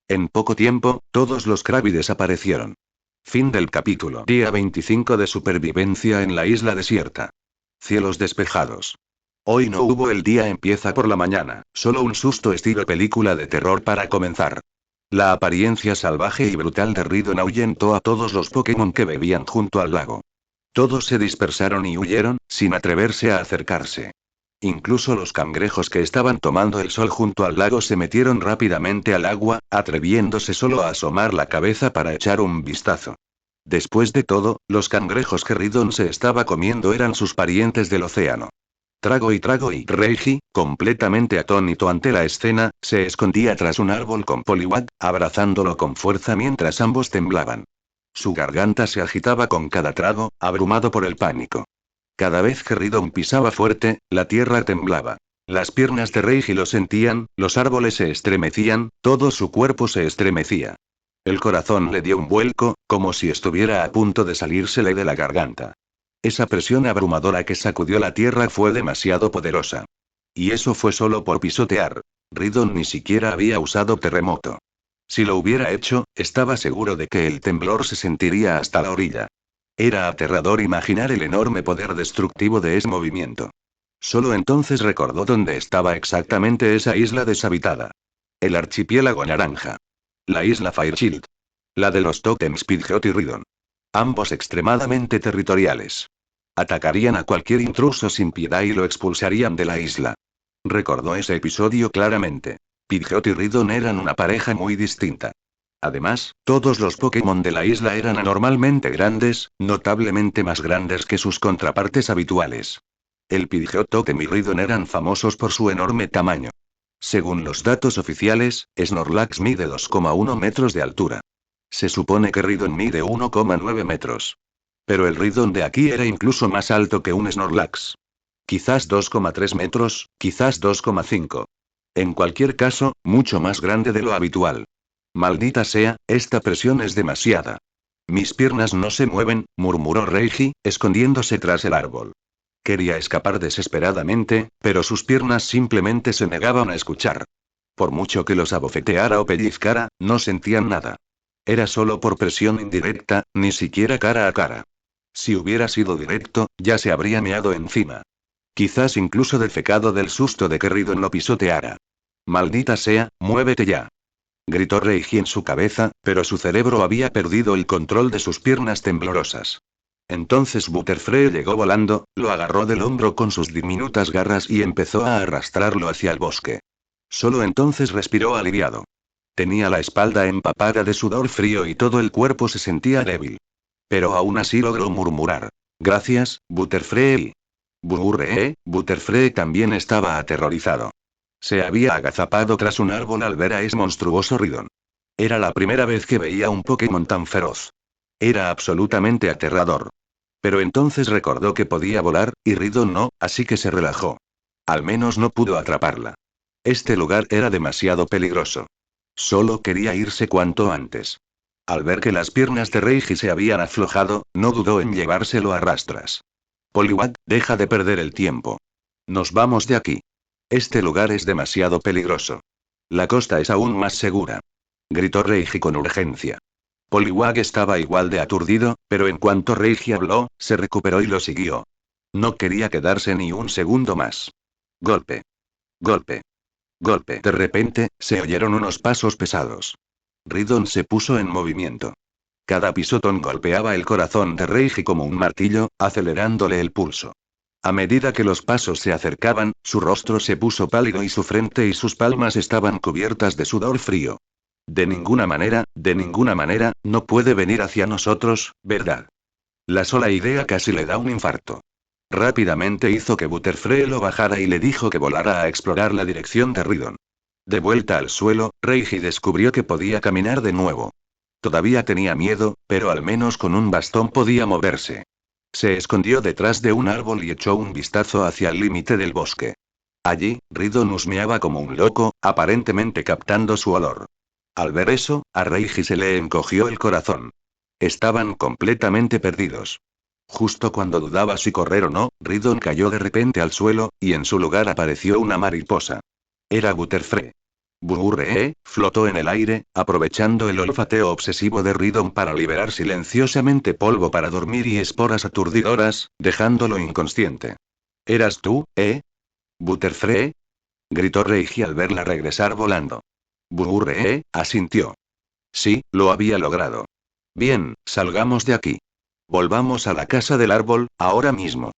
Speaker 1: En poco tiempo, todos los Krabby desaparecieron. Fin del capítulo. Día 25 de supervivencia en la isla desierta. Cielos despejados. Hoy no hubo el día empieza por la mañana, solo un susto estilo película de terror para comenzar. La apariencia salvaje y brutal de Ridon ahuyentó a todos los Pokémon que bebían junto al lago. Todos se dispersaron y huyeron, sin atreverse a acercarse. Incluso los cangrejos que estaban tomando el sol junto al lago se metieron rápidamente al agua, atreviéndose solo a asomar la cabeza para echar un vistazo. Después de todo, los cangrejos que Ridon se estaba comiendo eran sus parientes del océano. Trago y Reiji, completamente atónito ante la escena, se escondía tras un árbol con Poliwag, abrazándolo con fuerza mientras ambos temblaban. Su garganta se agitaba con cada trago, abrumado por el pánico. Cada vez que Ridon pisaba fuerte, la tierra temblaba. Las piernas de Reiji lo sentían, los árboles se estremecían, todo su cuerpo se estremecía. El corazón le dio un vuelco, como si estuviera a punto de salírsele de la garganta. Esa presión abrumadora que sacudió la tierra fue demasiado poderosa. Y eso fue solo por pisotear. Ridon ni siquiera había usado terremoto. Si lo hubiera hecho, estaba seguro de que el temblor se sentiría hasta la orilla. Era aterrador imaginar el enorme poder destructivo de ese movimiento. Solo entonces recordó dónde estaba exactamente esa isla deshabitada. El archipiélago naranja. La isla Fairchild. La de los tótems Pidgeot y Ridon. Ambos extremadamente territoriales. Atacarían a cualquier intruso sin piedad y lo expulsarían de la isla. Recordó ese episodio claramente. Pidgeot y Ridon eran una pareja muy distinta. Además, todos los Pokémon de la isla eran anormalmente grandes, notablemente más grandes que sus contrapartes habituales. El Pidgeot Totem y Ridon eran famosos por su enorme tamaño. Según los datos oficiales, Snorlax mide 2,1 metros de altura. Se supone que Ridon mide 1,9 metros. Pero el Ridon de aquí era incluso más alto que un Snorlax. Quizás 2,3 metros, quizás 2,5. En cualquier caso, mucho más grande de lo habitual. Maldita sea, esta presión es demasiada. Mis piernas no se mueven, murmuró Reiji, escondiéndose tras el árbol. Quería escapar desesperadamente, pero sus piernas simplemente se negaban a escuchar. Por mucho que los abofeteara o pellizcara, no sentían nada. Era solo por presión indirecta, ni siquiera cara a cara. Si hubiera sido directo, ya se habría meado encima. Quizás incluso defecado del susto de que Ridon lo pisoteara. Maldita sea, muévete ya. Gritó Reiji en su cabeza, pero su cerebro había perdido el control de sus piernas temblorosas. Entonces Butterfree llegó volando, lo agarró del hombro con sus diminutas garras y empezó a arrastrarlo hacia el bosque. Solo entonces respiró aliviado. Tenía la espalda empapada de sudor frío y todo el cuerpo se sentía débil. Pero aún así logró murmurar. Gracias, Butterfree. Butterfree también estaba aterrorizado. Se había agazapado tras un árbol al ver a ese monstruoso Ridon. Era la primera vez que veía un Pokémon tan feroz. Era absolutamente aterrador. Pero entonces recordó que podía volar, y Ridon no, así que se relajó. Al menos no pudo atraparla. Este lugar era demasiado peligroso. Solo quería irse cuanto antes. Al ver que las piernas de Reiji se habían aflojado, no dudó en llevárselo a rastras. Poliwag, deja de perder el tiempo. Nos vamos de aquí. Este lugar es demasiado peligroso. La costa es aún más segura. Gritó Reiji con urgencia. Poliwag estaba igual de aturdido, pero en cuanto Reiji habló, se recuperó y lo siguió. No quería quedarse ni un segundo más. Golpe. Golpe. Golpe. De repente, se oyeron unos pasos pesados. Ridon se puso en movimiento. Cada pisotón golpeaba el corazón de Reiji como un martillo, acelerándole el pulso. A medida que los pasos se acercaban, su rostro se puso pálido y su frente y sus palmas estaban cubiertas de sudor frío. De ninguna manera, no puede venir hacia nosotros, ¿verdad? La sola idea casi le da un infarto. Rápidamente hizo que Butterfree lo bajara y le dijo que volara a explorar la dirección de Ridon. De vuelta al suelo, Reiji descubrió que podía caminar de nuevo. Todavía tenía miedo, pero al menos con un bastón podía moverse. Se escondió detrás de un árbol y echó un vistazo hacia el límite del bosque. Allí, Ridon husmeaba como un loco, aparentemente captando su olor. Al ver eso, a Reiji se le encogió el corazón. Estaban completamente perdidos. Justo cuando dudaba si correr o no, Ridon cayó de repente al suelo, y en su lugar apareció una mariposa. Era Butterfree. Flotó en el aire, aprovechando el olfateo obsesivo de Ridon para liberar silenciosamente polvo para dormir y esporas aturdidoras, dejándolo inconsciente. ¿Eras tú, Butterfree? Gritó Reiji al verla regresar volando. Asintió. Sí, lo había logrado. Bien, salgamos de aquí. Volvamos a la casa del árbol, ahora mismo.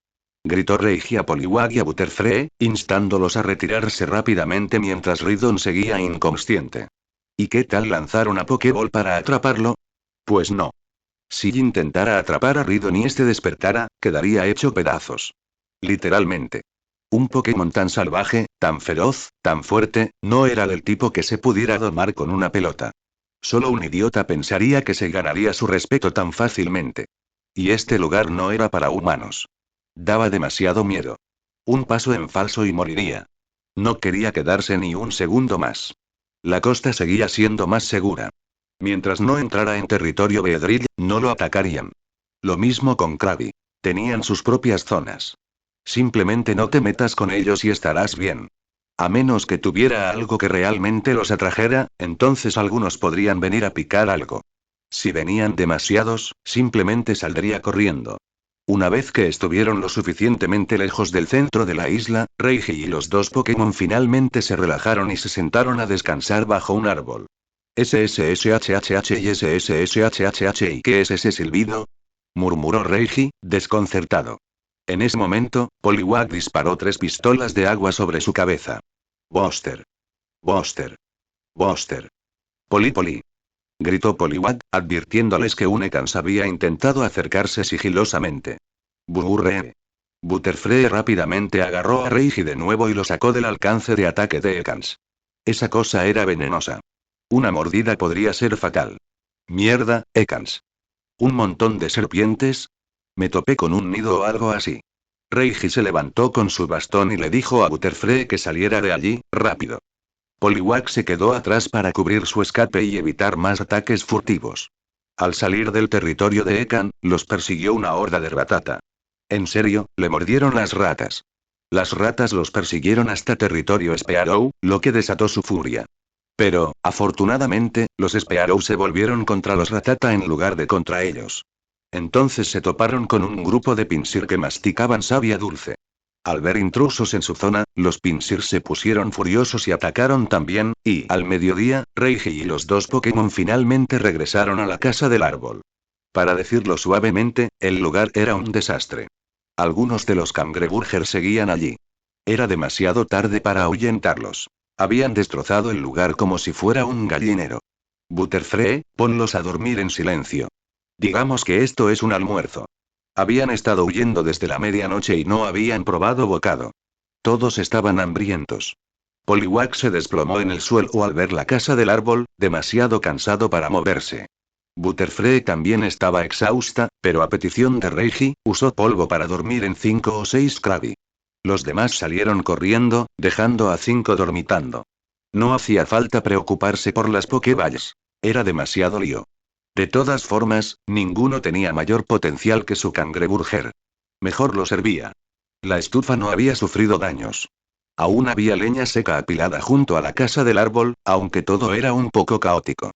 Speaker 1: Gritó Reiji a Poliwag y a Butterfree, instándolos a retirarse rápidamente mientras Ridon seguía inconsciente. ¿Y qué tal lanzar una Pokéball para atraparlo? Pues no. Si intentara atrapar a Ridon y este despertara, quedaría hecho pedazos. Literalmente. Un Pokémon tan salvaje, tan feroz, tan fuerte, no era del tipo que se pudiera domar con una pelota. Solo un idiota pensaría que se ganaría su respeto tan fácilmente. Y este lugar no era para humanos. Daba demasiado miedo. Un paso en falso y moriría. No quería quedarse ni un segundo más. La costa seguía siendo más segura. Mientras no entrara en territorio Beedrill, no lo atacarían. Lo mismo con Krabby. Tenían sus propias zonas. Simplemente no te metas con ellos y estarás bien. A menos que tuviera algo que realmente los atrajera, entonces algunos podrían venir a picar algo. Si venían demasiados, simplemente saldría corriendo. Una vez que estuvieron lo suficientemente lejos del centro de la isla, Reiji y los dos Pokémon finalmente se relajaron y se sentaron a descansar bajo un árbol. SSSHHH y SSSHHH ¿y qué es ese silbido? Murmuró Reiji, desconcertado. En ese momento, Poliwag disparó 3 pistolas de agua sobre su cabeza. Buster. Buster. Buster. Poli. Gritó Poliwag, advirtiéndoles que un Ekans había intentado acercarse sigilosamente. Burre. Butterfree rápidamente agarró a Reiji de nuevo y lo sacó del alcance de ataque de Ekans. Esa cosa era venenosa. Una mordida podría ser fatal. Mierda, Ekans. ¿Un montón de serpientes? Me topé con un nido o algo así. Reiji se levantó con su bastón y le dijo a Butterfree que saliera de allí, rápido. Poliwag se quedó atrás para cubrir su escape y evitar más ataques furtivos. Al salir del territorio de Ekan, los persiguió una horda de ratata. En serio, le mordieron las ratas. Las ratas los persiguieron hasta territorio Spearow, lo que desató su furia. Pero, afortunadamente, los Spearow se volvieron contra los ratata en lugar de contra ellos. Entonces se toparon con un grupo de pinsir que masticaban savia dulce. Al ver intrusos en su zona, los pinsir se pusieron furiosos y atacaron también, y, al mediodía, Reiji y los dos Pokémon finalmente regresaron a la casa del árbol. Para decirlo suavemente, el lugar era un desastre. Algunos de los Cangreburger seguían allí. Era demasiado tarde para ahuyentarlos. Habían destrozado el lugar como si fuera un gallinero. Butterfree, ponlos a dormir en silencio. Digamos que esto es un almuerzo. Habían estado huyendo desde la medianoche y no habían probado bocado. Todos estaban hambrientos. Poliwag se desplomó en el suelo al ver la casa del árbol, demasiado cansado para moverse. Butterfree también estaba exhausta, pero a petición de Reiji, usó polvo para dormir en 5 o 6 Krabby. Los demás salieron corriendo, dejando a 5 dormitando. No hacía falta preocuparse por las Pokéballs. Era demasiado lío. De todas formas, ninguno tenía mayor potencial que su Cangreburger. Mejor lo servía. La estufa no había sufrido daños. Aún había leña seca apilada junto a la casa del árbol, aunque todo era un poco caótico.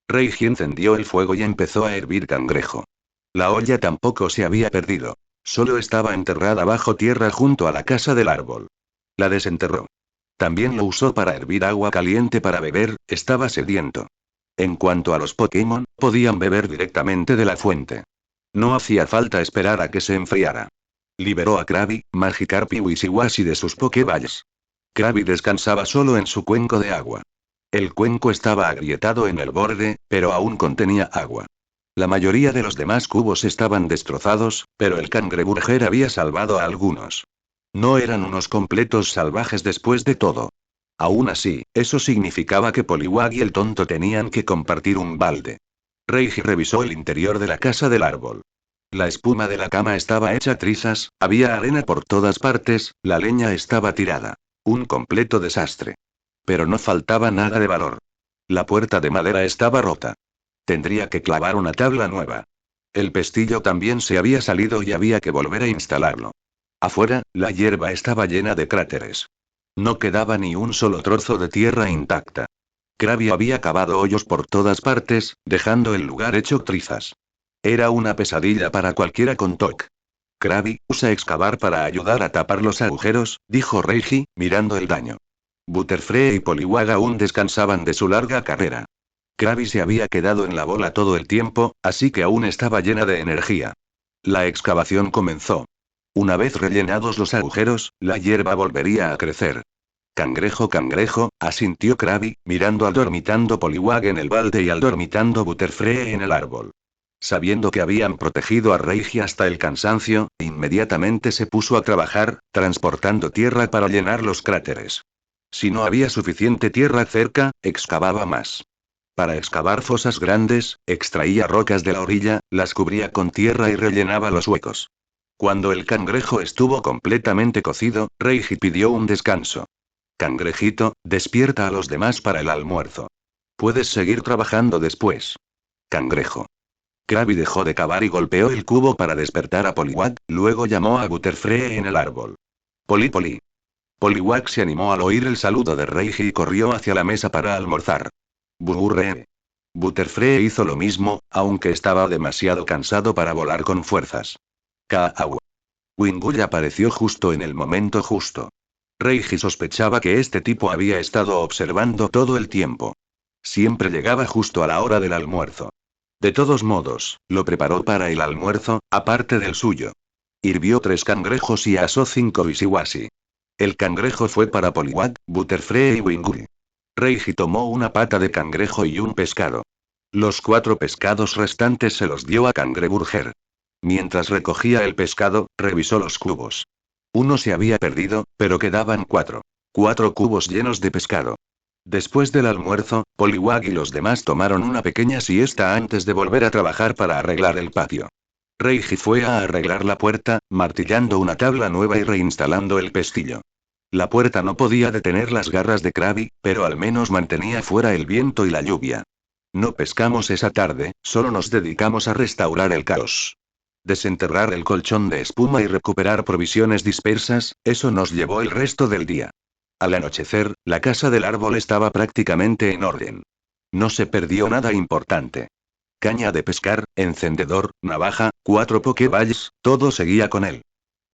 Speaker 1: Reiji encendió el fuego y empezó a hervir cangrejo. La olla tampoco se había perdido. Solo estaba enterrada bajo tierra junto a la casa del árbol. La desenterró. También lo usó para hervir agua caliente para beber, estaba sediento. En cuanto a los Pokémon, podían beber directamente de la fuente. No hacía falta esperar a que se enfriara. Liberó a Krabby, Magikarp y Wishiwashi de sus Pokéballs. Krabby descansaba solo en su cuenco de agua. El cuenco estaba agrietado en el borde, pero aún contenía agua. La mayoría de los demás cubos estaban destrozados, pero el Cangreburger había salvado a algunos. No eran unos completos salvajes después de todo. Aún así, eso significaba que Poliwag y el tonto tenían que compartir un balde. Reiji revisó el interior de la casa del árbol. La espuma de la cama estaba hecha trizas, había arena por todas partes, la leña estaba tirada. Un completo desastre. Pero no faltaba nada de valor. La puerta de madera estaba rota. Tendría que clavar una tabla nueva. El pestillo también se había salido y había que volver a instalarlo. Afuera, la hierba estaba llena de cráteres. No quedaba ni un solo trozo de tierra intacta. Krabby había cavado hoyos por todas partes, dejando el lugar hecho trizas. Era una pesadilla para cualquiera con TOC. Krabby, usa excavar para ayudar a tapar los agujeros, dijo Reiji, mirando el daño. Butterfree y Poliwag aún descansaban de su larga carrera. Krabby se había quedado en la bola todo el tiempo, así que aún estaba llena de energía. La excavación comenzó. Una vez rellenados los agujeros, la hierba volvería a crecer. Cangrejo, cangrejo, asintió Krabby, mirando al dormitando Poliwag en el balde y al dormitando Butterfree en el árbol. Sabiendo que habían protegido a Reiji hasta el cansancio, inmediatamente se puso a trabajar, transportando tierra para llenar los cráteres. Si no había suficiente tierra cerca, excavaba más. Para excavar fosas grandes, extraía rocas de la orilla, las cubría con tierra y rellenaba los huecos. Cuando el cangrejo estuvo completamente cocido, Reiji pidió un descanso. Cangrejito, despierta a los demás para el almuerzo. Puedes seguir trabajando después. Cangrejo. Krabby dejó de cavar y golpeó el cubo para despertar a Poliwag, luego llamó a Butterfree en el árbol. Poli. Poliwag se animó al oír el saludo de Reiji y corrió hacia la mesa para almorzar. Burre. Butterfree hizo lo mismo, aunque estaba demasiado cansado para volar con fuerzas. Kaau. Wingull apareció justo en el momento justo. Reiji sospechaba que este tipo había estado observando todo el tiempo. Siempre llegaba justo a la hora del almuerzo. De todos modos, lo preparó para el almuerzo, aparte del suyo. Hirvió 3 cangrejos y asó 5 Wishiwashi. El cangrejo fue para Poliwag, Butterfree y Wingull. Reiji tomó una pata de cangrejo y un pescado. Los 4 pescados restantes se los dio a Cangreburger. Mientras recogía el pescado, revisó los cubos. Uno se había perdido, pero quedaban 4. 4 cubos llenos de pescado. Después del almuerzo, Poliwag y los demás tomaron una pequeña siesta antes de volver a trabajar para arreglar el patio. Reiji fue a arreglar la puerta, martillando una tabla nueva y reinstalando el pestillo. La puerta no podía detener las garras de Krabi, pero al menos mantenía fuera el viento y la lluvia. No pescamos esa tarde, solo nos dedicamos a restaurar el caos. Desenterrar el colchón de espuma y recuperar provisiones dispersas, eso nos llevó el resto del día. Al anochecer, la casa del árbol estaba prácticamente en orden. No se perdió nada importante. Caña de pescar, encendedor, navaja, 4 pokeballs, todo seguía con él.